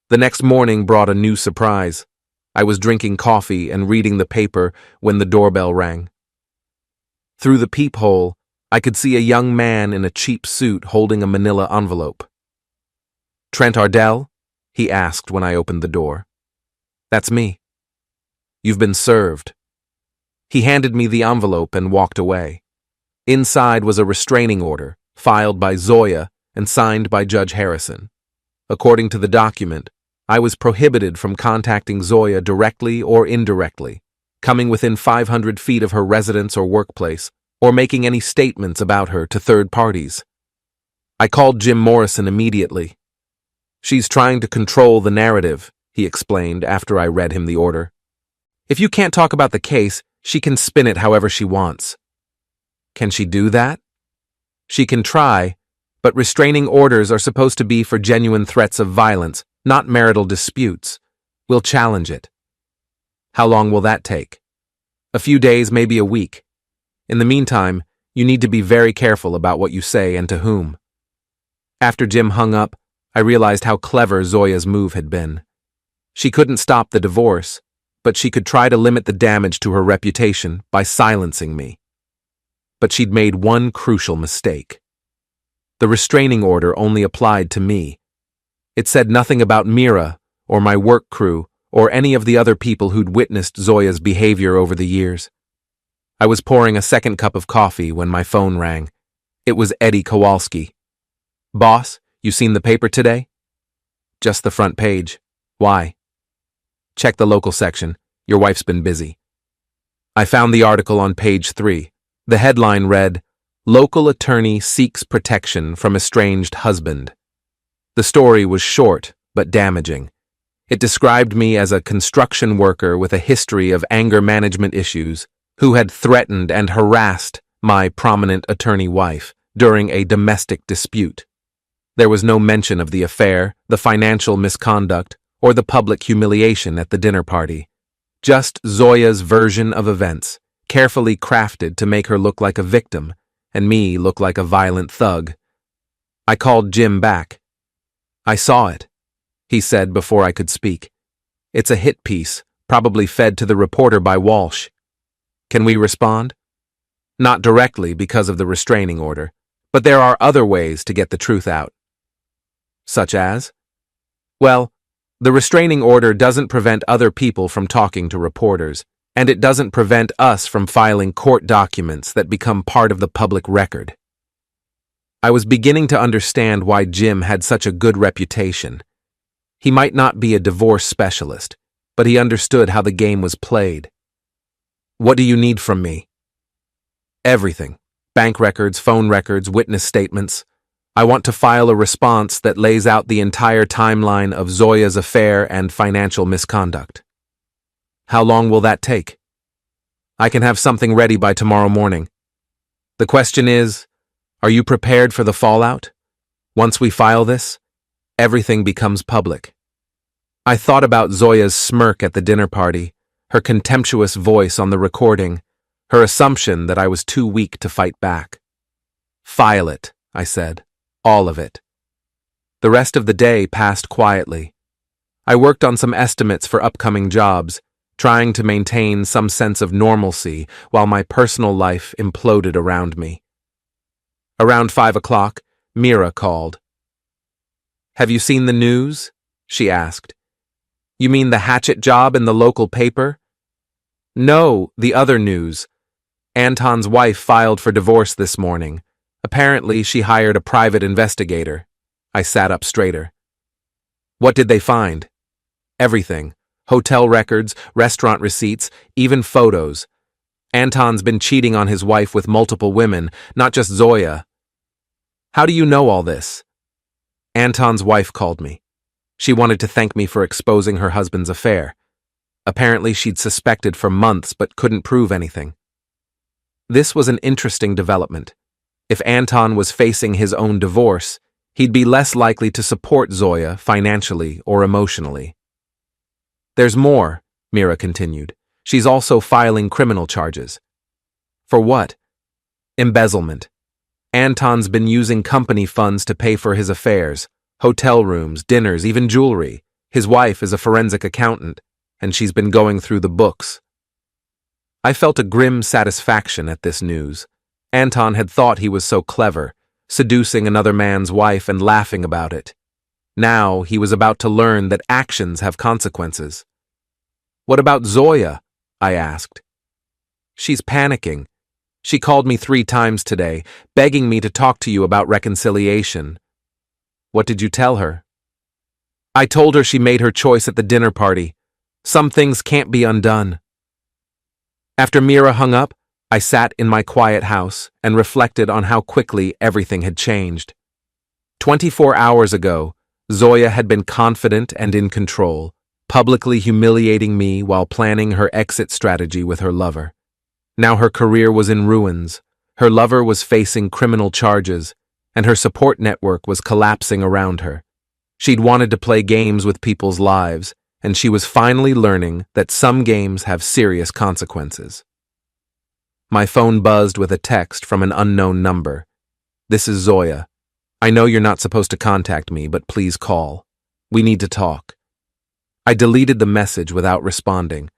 The next morning brought a new surprise. I was drinking coffee and reading the paper when the doorbell rang. Through the peephole, I could see a young man in a cheap suit holding a manila envelope. "Trent Ardell?" he asked when I opened the door. "That's me." "You've been served." He handed me the envelope and walked away. Inside was a restraining order, filed by Zoya and signed by Judge Harrison. According to the document, I was prohibited from contacting Zoya directly or indirectly, coming within 500 feet of her residence or workplace, or making any statements about her to third parties. I called Jim Morrison immediately. "She's trying to control the narrative," he explained after I read him the order. "If you can't talk about the case, she can spin it however she wants." "Can she do that?" "She can try, but restraining orders are supposed to be for genuine threats of violence, not marital disputes. We'll challenge it." "How long will that take?" "A few days, maybe a week. In the meantime, you need to be very careful about what you say and to whom." After Jim hung up, I realized how clever Zoya's move had been. She couldn't stop the divorce, but she could try to limit the damage to her reputation by silencing me. But she'd made one crucial mistake. The restraining order only applied to me. It said nothing about Mira, or my work crew, or any of the other people who'd witnessed Zoya's behavior over the years. I was pouring a second cup of coffee when my phone rang. It was Eddie Kowalski. "Boss, you seen the paper today?" "Just the front page. Why?" "Check the local section. Your wife's been busy." I found the article on page 3. The headline read, "Local Attorney Seeks Protection from Estranged Husband." The story was short but damaging. It described me as a construction worker with a history of anger management issues who had threatened and harassed my prominent attorney wife during a domestic dispute. There was no mention of the affair, the financial misconduct, or the public humiliation at the dinner party. Just Zoya's version of events, carefully crafted to make her look like a victim and me look like a violent thug. I called Jim back. "I saw it," he said before I could speak. "It's a hit piece, probably fed to the reporter by Walsh. Can we respond?" "Not directly because of the restraining order, but there are other ways to get the truth out." "Such as?" "Well, the restraining order doesn't prevent other people from talking to reporters, and it doesn't prevent us from filing court documents that become part of the public record." I was beginning to understand why Jim had such a good reputation. He might not be a divorce specialist, but he understood how the game was played. "What do you need from me?" "Everything. Bank records, phone records, witness statements. I want to file a response that lays out the entire timeline of Zoya's affair and financial misconduct." "How long will that take?" "I can have something ready by tomorrow morning. The question is, are you prepared for the fallout? Once we file this, everything becomes public." I thought about Zoya's smirk at the dinner party, her contemptuous voice on the recording, her assumption that I was too weak to fight back. "File it," I said. "All of it." The rest of the day passed quietly. I worked on some estimates for upcoming jobs, trying to maintain some sense of normalcy while my personal life imploded around me. Around 5 o'clock, Mira called. "Have you seen the news?" she asked. "You mean the hatchet job in the local paper?" "No, the other news. Anton's wife filed for divorce this morning. Apparently, she hired a private investigator." I sat up straighter. "What did they find?" "Everything. Hotel records, restaurant receipts, even photos. Anton's been cheating on his wife with multiple women, not just Zoya." "How do you know all this?" "Anton's wife called me. She wanted to thank me for exposing her husband's affair. Apparently, she'd suspected for months but couldn't prove anything." This was an interesting development. If Anton was facing his own divorce, he'd be less likely to support Zoya financially or emotionally. "There's more," Mira continued. "She's also filing criminal charges." "For what?" "Embezzlement. Anton's been using company funds to pay for his affairs, hotel rooms, dinners, even jewelry. His wife is a forensic accountant, and she's been going through the books." I felt a grim satisfaction at this news. Anton had thought he was so clever, seducing another man's wife and laughing about it. Now he was about to learn that actions have consequences. "What about Zoya?" I asked. "She's panicking. She called me 3 times today, begging me to talk to you about reconciliation." "What did you tell her?" "I told her she made her choice at the dinner party. Some things can't be undone." After Mira hung up, I sat in my quiet house and reflected on how quickly everything had changed. 24 hours ago, Zoya had been confident and in control, publicly humiliating me while planning her exit strategy with her lover. Now her career was in ruins, her lover was facing criminal charges, and her support network was collapsing around her. She'd wanted to play games with people's lives, and she was finally learning that some games have serious consequences. My phone buzzed with a text from an unknown number. "This is Zoya. I know you're not supposed to contact me, but please call. We need to talk." I deleted the message without responding.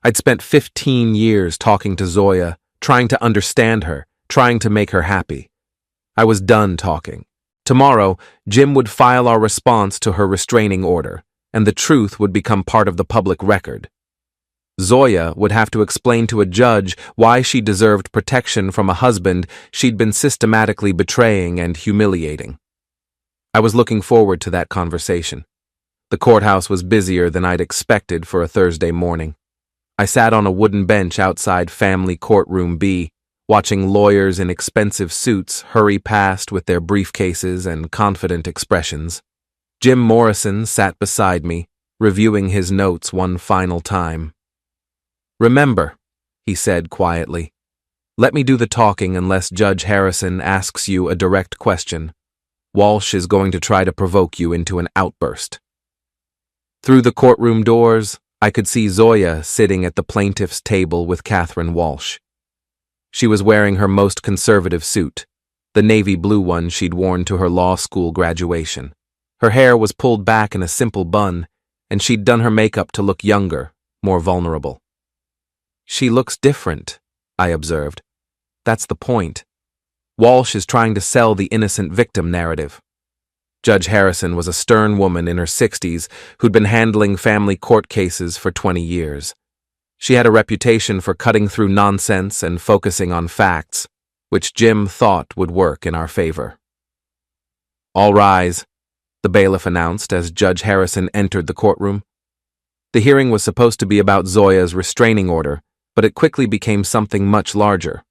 I'd spent 15 years talking to Zoya, trying to understand her, trying to make her happy. I was done talking. Tomorrow, Jim would file our response to her restraining order. and the truth would become part of the public record. Zoya would have to explain to a judge why she deserved protection from a husband she'd been systematically betraying and humiliating. I was looking forward to that conversation. The courthouse was busier than I'd expected for a Thursday morning. I sat on a wooden bench outside Family Courtroom B, watching lawyers in expensive suits hurry past with their briefcases and confident expressions. Jim Morrison sat beside me, reviewing his notes one final time. "Remember," he said quietly, "let me do the talking unless Judge Harrison asks you a direct question. Walsh is going to try to provoke you into an outburst." Through the courtroom doors, I could see Zoya sitting at the plaintiff's table with Catherine Walsh. She was wearing her most conservative suit, the navy blue one she'd worn to her law school graduation. Her hair was pulled back in a simple bun, and she'd done her makeup to look younger, more vulnerable. "She looks different," I observed. "That's the point. Walsh is trying to sell the innocent victim narrative." Judge Harrison was a stern woman in her 60s who'd been handling family court cases for 20 years. She had a reputation for cutting through nonsense and focusing on facts, which Jim thought would work in our favor. "All rise," the bailiff announced as Judge Harrison entered the courtroom. The hearing was supposed to be about Zoya's restraining order, but it quickly became something much larger.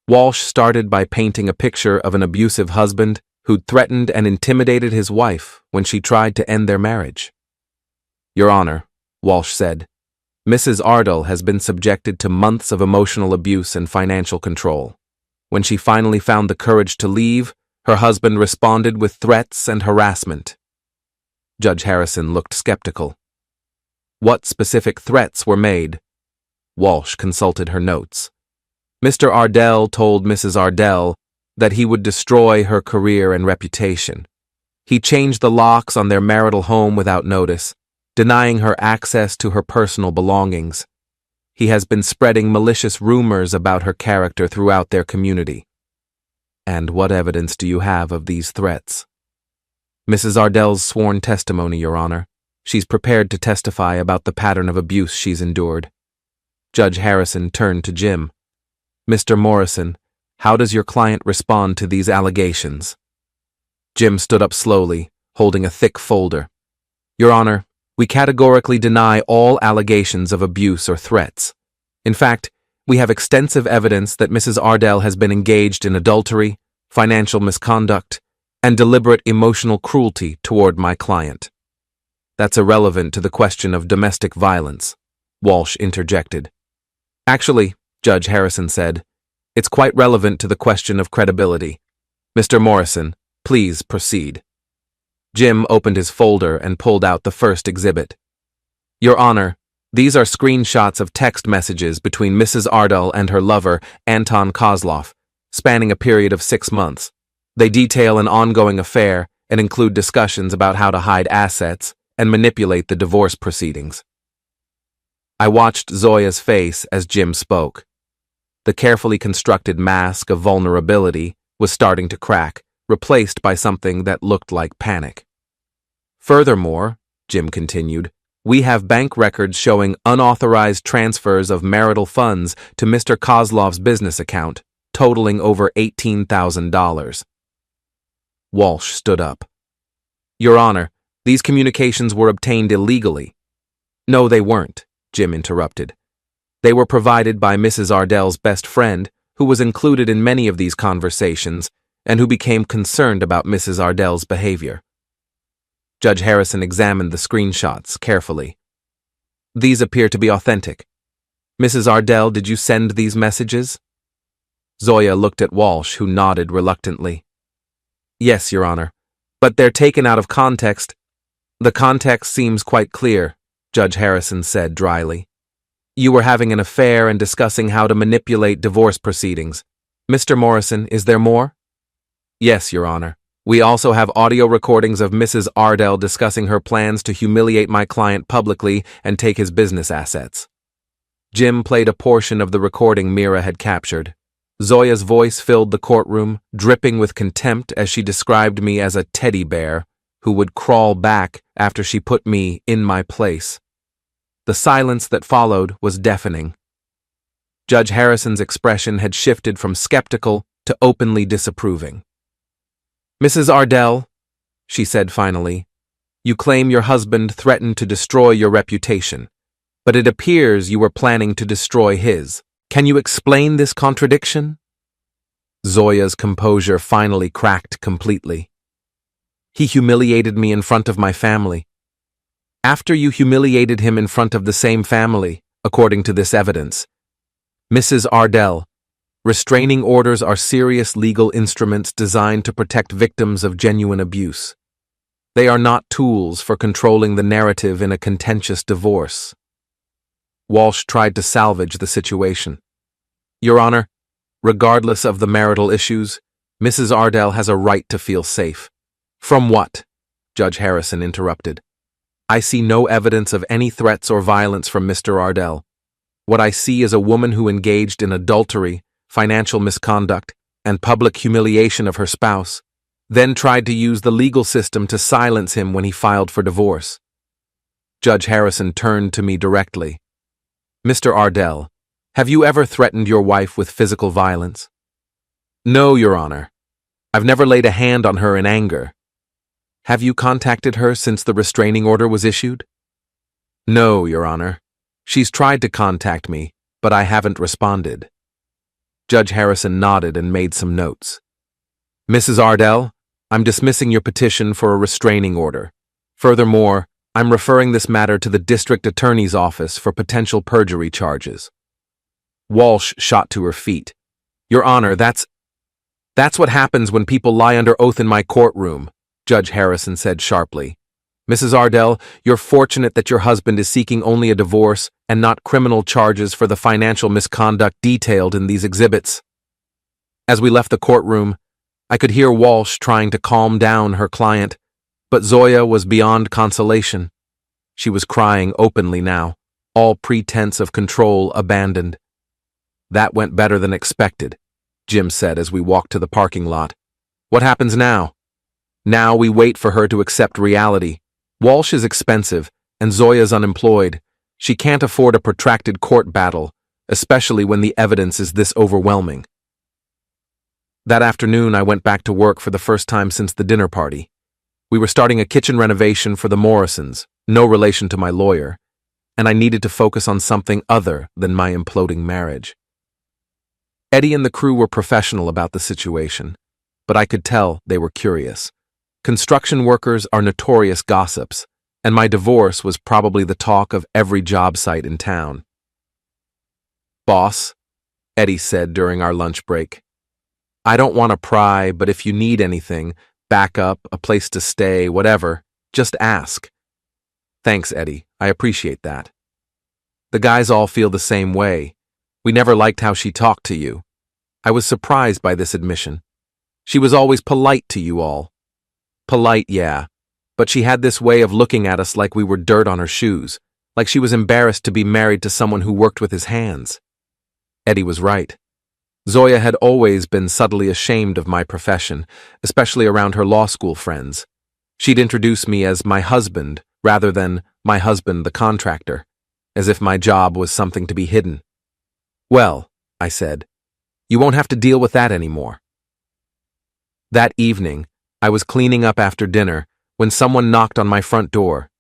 Walsh started by painting a picture of an abusive husband who'd threatened and intimidated his wife when she tried to end their marriage. "Your Honor," Walsh said, "Mrs. Ardell has been subjected to months of emotional abuse and financial control. When she finally found the courage to leave, her husband responded with threats and harassment." Judge Harrison looked skeptical. "What specific threats were made?" Walsh consulted her notes. "Mr. Ardell told Mrs. Ardell that he would destroy her career and reputation. He changed the locks on their marital home without notice, denying her access to her personal belongings. He has been spreading malicious rumors about her character throughout their community." "And what evidence do you have of these threats?" "Mrs. Ardell's sworn testimony, Your Honor. She's prepared to testify about the pattern of abuse she's endured." Judge Harrison turned to Jim. "Mr. Morrison, how does your client respond to these allegations?" Jim stood up slowly, holding a thick folder. "Your Honor, we categorically deny all allegations of abuse or threats. In fact, we have extensive evidence that Mrs. Ardell has been engaged in adultery, financial misconduct, and deliberate emotional cruelty toward my client." "That's irrelevant to the question of domestic violence," Walsh interjected. "Actually," Judge Harrison said, "it's quite relevant to the question of credibility. Mr. Morrison, please proceed." Jim opened his folder and pulled out the first exhibit. "Your Honor, these are screenshots of text messages between Mrs. Ardell and her lover, Anton Kozlov, spanning a period of 6 months. They detail an ongoing affair and include discussions about how to hide assets and manipulate the divorce proceedings." I watched Zoya's face as Jim spoke. The carefully constructed mask of vulnerability was starting to crack, replaced by something that looked like panic. "Furthermore," Jim continued, "we have bank records showing unauthorized transfers of marital funds to Mr. Kozlov's business account, totaling over $18,000. Walsh stood up. "Your Honor, these communications were obtained illegally." "No, they weren't," Jim interrupted. "They were provided by Mrs. Ardell's best friend, who was included in many of these conversations, and who became concerned about Mrs. Ardell's behavior." Judge Harrison examined the screenshots carefully. "These appear to be authentic. Mrs. Ardell, did you send these messages?" Zoya looked at Walsh, who nodded reluctantly. "Yes, Your Honor, but they're taken out of context." "The context seems quite clear," Judge Harrison said dryly. "You were having an affair and discussing how to manipulate divorce proceedings. Mr. Morrison, is there more?" "Yes, Your Honor. We also have audio recordings of Mrs. Ardell discussing her plans to humiliate my client publicly and take his business assets." Jim played a portion of the recording Mira had captured. Zoya's voice filled the courtroom, dripping with contempt as she described me as a teddy bear, who would crawl back after she put me in my place. The silence that followed was deafening. Judge Harrison's expression had shifted from skeptical to openly disapproving. "Mrs. Ardell," she said finally, "you claim your husband threatened to destroy your reputation, but it appears you were planning to destroy his. Can you explain this contradiction?" Zoya's composure finally cracked completely. "He humiliated me in front of my family. After you humiliated him in front of the same family, according to this evidence. Mrs. Ardell, restraining orders are serious legal instruments designed to protect victims of genuine abuse. They are not tools for controlling the narrative in a contentious divorce." Walsh tried to salvage the situation. "Your Honor, regardless of the marital issues, Mrs. Ardell has a right to feel safe." "From what?" Judge Harrison interrupted. "I see no evidence of any threats or violence from Mr. Ardell. What I see is a woman who engaged in adultery, financial misconduct, and public humiliation of her spouse, then tried to use the legal system to silence him when he filed for divorce." Judge Harrison turned to me directly. "Mr. Ardell, have you ever threatened your wife with physical violence?" "No, Your Honor. I've never laid a hand on her in anger." "Have you contacted her since the restraining order was issued?" "No, Your Honor. She's tried to contact me, but I haven't responded." Judge Harrison nodded and made some notes. "Mrs. Ardell, I'm dismissing your petition for a restraining order. Furthermore, I'm referring this matter to the District Attorney's Office for potential perjury charges." Walsh shot to her feet. "Your Honor, that's what happens when people lie under oath in my courtroom," Judge Harrison said sharply. "Mrs. Ardell, you're fortunate that your husband is seeking only a divorce and not criminal charges for the financial misconduct detailed in these exhibits." As we left the courtroom, I could hear Walsh trying to calm down her client, but Zoya was beyond consolation. She was crying openly now, all pretense of control abandoned. "That went better than expected," Jim said as we walked to the parking lot. "What happens now?" "Now we wait for her to accept reality. Walsh is expensive, and Zoya's unemployed. She can't afford a protracted court battle, especially when the evidence is this overwhelming." That afternoon, I went back to work for the first time since the dinner party. We were starting a kitchen renovation for the Morrisons, no relation to my lawyer, and I needed to focus on something other than my imploding marriage. Eddie and the crew were professional about the situation, but I could tell they were curious. Construction workers are notorious gossips, and my divorce was probably the talk of every job site in town. "Boss," Eddie said during our lunch break, "I don't want to pry, but if you need anything, backup, a place to stay, whatever, just ask." "Thanks, Eddie. I appreciate that." "The guys all feel the same way. We never liked how she talked to you." I was surprised by this admission. "She was always polite to you all." "Polite, yeah, but she had this way of looking at us like we were dirt on her shoes, like she was embarrassed to be married to someone who worked with his hands." Eddie was right. Zoya had always been subtly ashamed of my profession, especially around her law school friends. She'd introduce me as my husband rather than my husband the contractor, as if my job was something to be hidden. "Well," I said, "you won't have to deal with that anymore." That evening, I was cleaning up after dinner when someone knocked on my front door.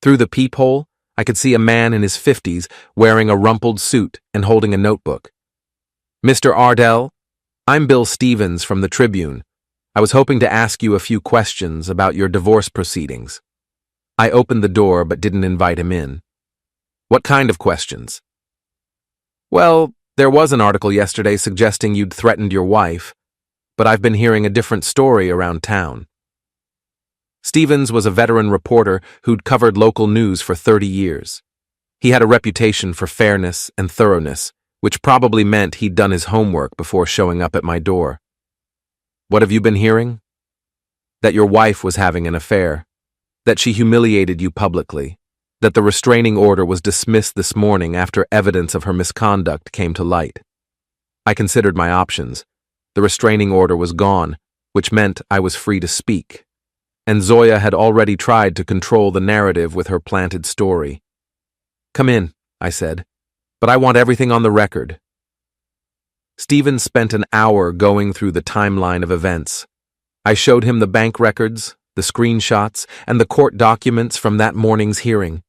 Through the peephole, I could see a man in his 50s wearing a rumpled suit and holding a notebook. "Mr. Ardell, I'm Bill Stevens from the Tribune. I was hoping to ask you a few questions about your divorce proceedings." I opened the door but didn't invite him in. "What kind of questions?" "Well, there was an article yesterday suggesting you'd threatened your wife, but I've been hearing a different story around town." Stevens was a veteran reporter who'd covered local news for 30 years. He had a reputation for fairness and thoroughness, which probably meant he'd done his homework before showing up at my door. "What have you been hearing?" "That your wife was having an affair. That she humiliated you publicly. That the restraining order was dismissed this morning after evidence of her misconduct came to light." I considered my options. The restraining order was gone, which meant I was free to speak. and Zoya had already tried to control the narrative with her planted story. "Come in," I said, "but I want everything on the record." Stephen spent an hour going through the timeline of events. I showed him the bank records, the screenshots, and the court documents from that morning's hearing.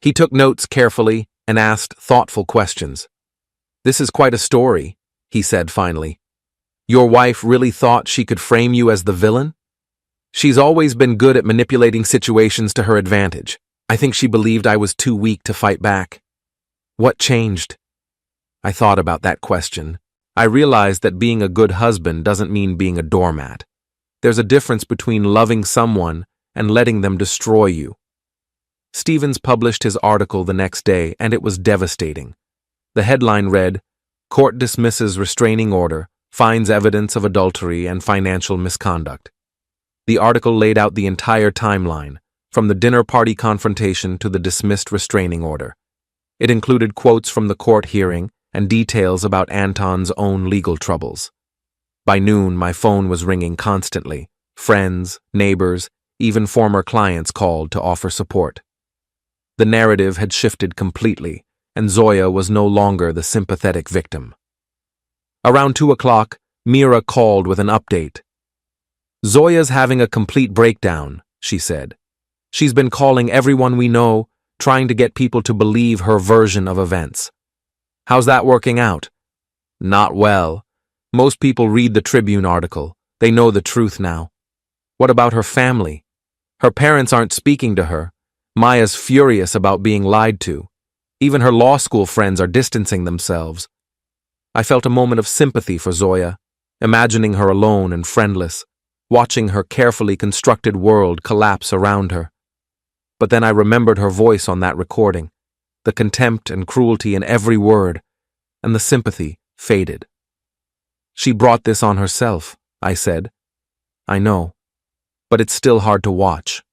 He took notes carefully and asked thoughtful questions. "This is quite a story," he said finally. "Your wife really thought she could frame you as the villain? She's always been good at manipulating situations to her advantage. I think she believed I was too weak to fight back." "What changed?" I thought about that question. I realized that being a good husband doesn't mean being a doormat. There's a difference between loving someone and letting them destroy you. Stevens published his article the next day, and it was devastating. The headline read, "Court dismisses restraining order, finds evidence of adultery and financial misconduct." The article laid out the entire timeline, from the dinner party confrontation to the dismissed restraining order. It included quotes from the court hearing and details about Anton's own legal troubles. By noon, my phone was ringing constantly. Friends, neighbors, even former clients called to offer support. The narrative had shifted completely, and Zoya was no longer the sympathetic victim. Around 2 o'clock, Mira called with an update. "Zoya's having a complete breakdown," she said. "She's been calling everyone we know, trying to get people to believe her version of events." "How's that working out?" "Not well. Most people read the Tribune article. They know the truth now." "What about her family?" "Her parents aren't speaking to her. Maya's furious about being lied to. Even her law school friends are distancing themselves." I felt a moment of sympathy for Zoya, imagining her alone and friendless, watching her carefully constructed world collapse around her. But then I remembered her voice on that recording, the contempt and cruelty in every word, and the sympathy faded. "She brought this on herself," I said. "I know, but it's still hard to watch."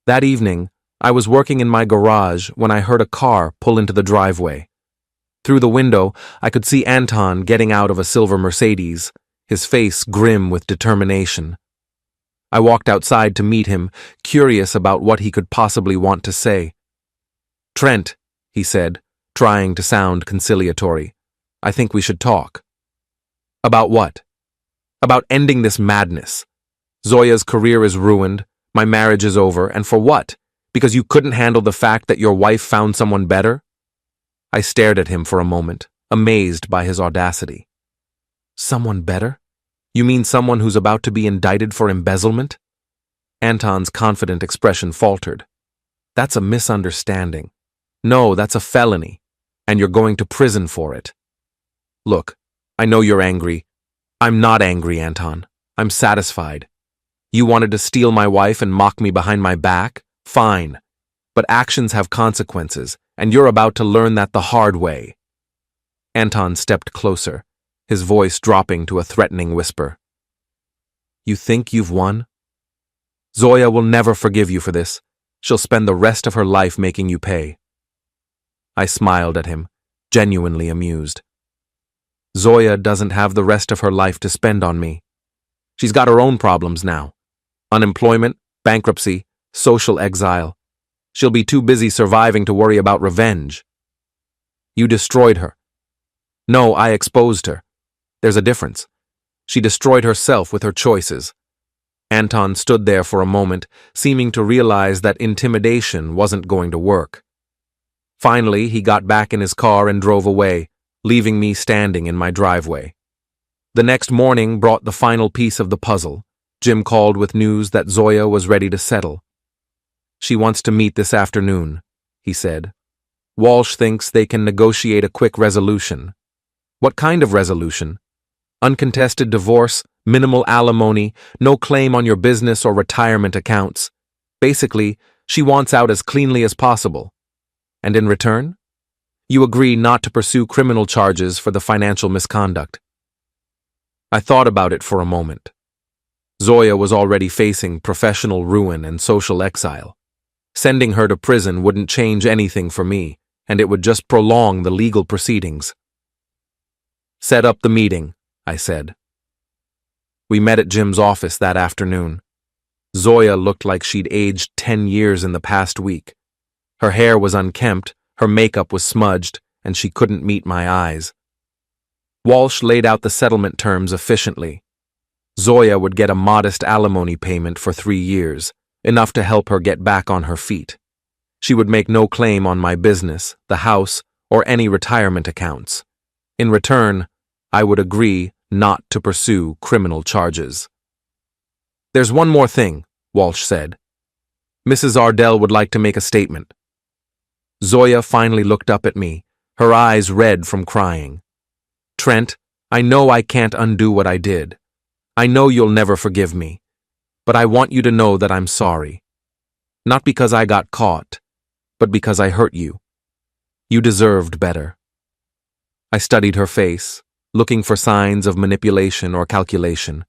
That evening, I was working in my garage when I heard a car pull into the driveway. Through the window, I could see Anton getting out of a silver Mercedes, his face grim with determination. I walked outside to meet him, curious about what he could possibly want to say. "Trent," he said, trying to sound conciliatory, "I think we should talk." "About what?" "About ending this madness. Zoya's career is ruined, my marriage is over, and for what? Because you couldn't handle the fact that your wife found someone better?" I stared at him for a moment, amazed by his audacity. "Someone better? You mean someone who's about to be indicted for embezzlement?" Anton's confident expression faltered. "That's a misunderstanding. No, that's a felony, and you're going to prison for it." "Look, I know you're angry. I'm not angry, Anton. I'm satisfied. You wanted to steal my wife and mock me behind my back? Fine. But actions have consequences, and you're about to learn that the hard way." Anton stepped closer, his voice dropping to a threatening whisper. "You think you've won? Zoya will never forgive you for this. She'll spend the rest of her life making you pay." I smiled at him, genuinely amused. Zoya doesn't have the rest of her life to spend on me. She's got her own problems now. Unemployment, bankruptcy, social exile. She'll be too busy surviving to worry about revenge. You destroyed her. No, I exposed her. There's a difference. She destroyed herself with her choices. Anton stood there for a moment, seeming to realize that intimidation wasn't going to work. Finally, he got back in his car and drove away, leaving me standing in my driveway. The next morning brought the final piece of the puzzle. Jim called with news that Zoya was ready to settle. "She wants to meet this afternoon," he said. "Walsh thinks they can negotiate a quick resolution." "What kind of resolution?" "Uncontested divorce, minimal alimony, no claim on your business or retirement accounts. Basically, she wants out as cleanly as possible. And in return? You agree not to pursue criminal charges for the financial misconduct." I thought about it for a moment. Zoya was already facing professional ruin and social exile. Sending her to prison wouldn't change anything for me, and it would just prolong the legal proceedings. "Set up the meeting," I said. We met at Jim's office that afternoon. Zoya looked like she'd aged 10 years in the past week. Her hair was unkempt, her makeup was smudged, and she couldn't meet my eyes. Walsh laid out the settlement terms efficiently. Zoya would get a modest alimony payment for 3 years, enough to help her get back on her feet. She would make no claim on my business, the house, or any retirement accounts. In return, I would agree not to pursue criminal charges. "There's one more thing," Walsh said. "Mrs. Ardell would like to make a statement." Zoya finally looked up at me, her eyes red from crying. "Trent, I know I can't undo what I did. I know you'll never forgive me. But I want you to know that I'm sorry. Not because I got caught, but because I hurt you. You deserved better." I studied her face, looking for signs of manipulation or calculation,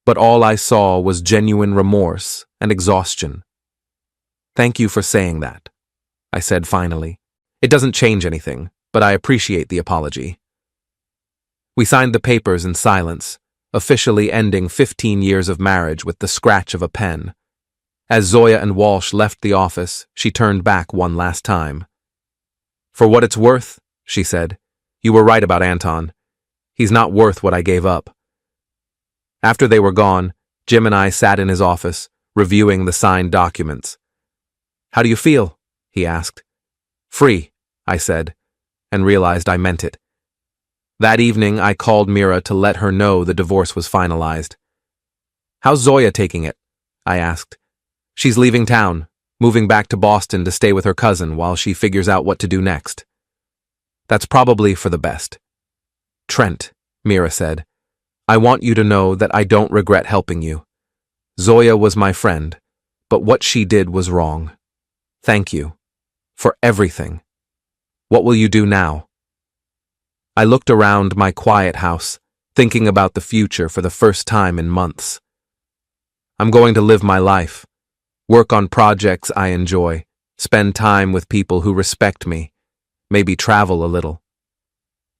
but all I saw was genuine remorse and exhaustion. "Thank you for saying that," I said finally. "It doesn't change anything, but I appreciate the apology." We signed the papers in silence, officially ending 15 years of marriage with the scratch of a pen. As Zoya and Walsh left the office, she turned back one last time. "For what it's worth," she said, "you were right about Anton. He's not worth what I gave up." After they were gone, Jim and I sat in his office, reviewing the signed documents. "How do you feel?" he asked. "Free," I said, and realized I meant it. That evening, I called Mira to let her know the divorce was finalized. "How's Zoya taking it?" I asked. "She's leaving town, moving back to Boston to stay with her cousin while she figures out what to do next." "That's probably for the best." "Trent," Mira said, "I want you to know that I don't regret helping you. Zoya was my friend, but what she did was wrong. Thank you. For everything. What will you do now?" I looked around my quiet house, thinking about the future for the first time in months. "I'm going to live my life, work on projects I enjoy, spend time with people who respect me, maybe travel a little."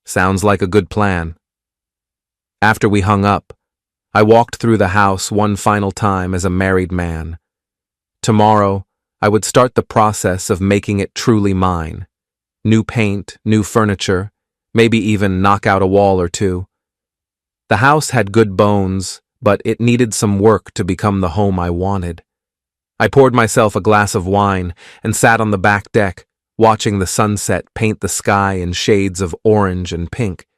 Sounds like a good plan. After we hung up, I walked through the house one final time as a married man. Tomorrow, I would start the process of making it truly mine. New paint, new furniture, maybe even knock out a wall or two. The house had good bones, but it needed some work to become the home I wanted. I poured myself a glass of wine and sat on the back deck, watching the sunset paint the sky in shades of orange and pink.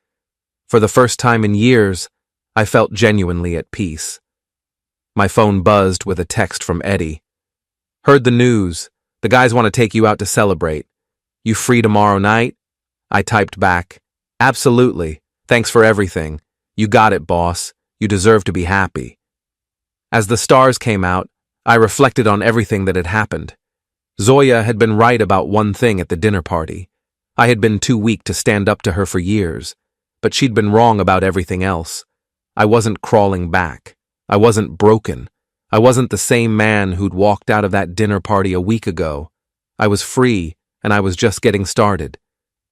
For the first time in years, I felt genuinely at peace. My phone buzzed with a text from Eddie. "Heard the news. The guys want to take you out to celebrate. You free tomorrow night?" I typed back, "Absolutely. Thanks for everything. You got it, boss. You deserve to be happy." As the stars came out, I reflected on everything that had happened. Zoya had been right about one thing at the dinner party. I had been too weak to stand up to her for years, but she'd been wrong about everything else. I wasn't crawling back. I wasn't broken. I wasn't the same man who'd walked out of that dinner party a week ago. I was free, and I was just getting started.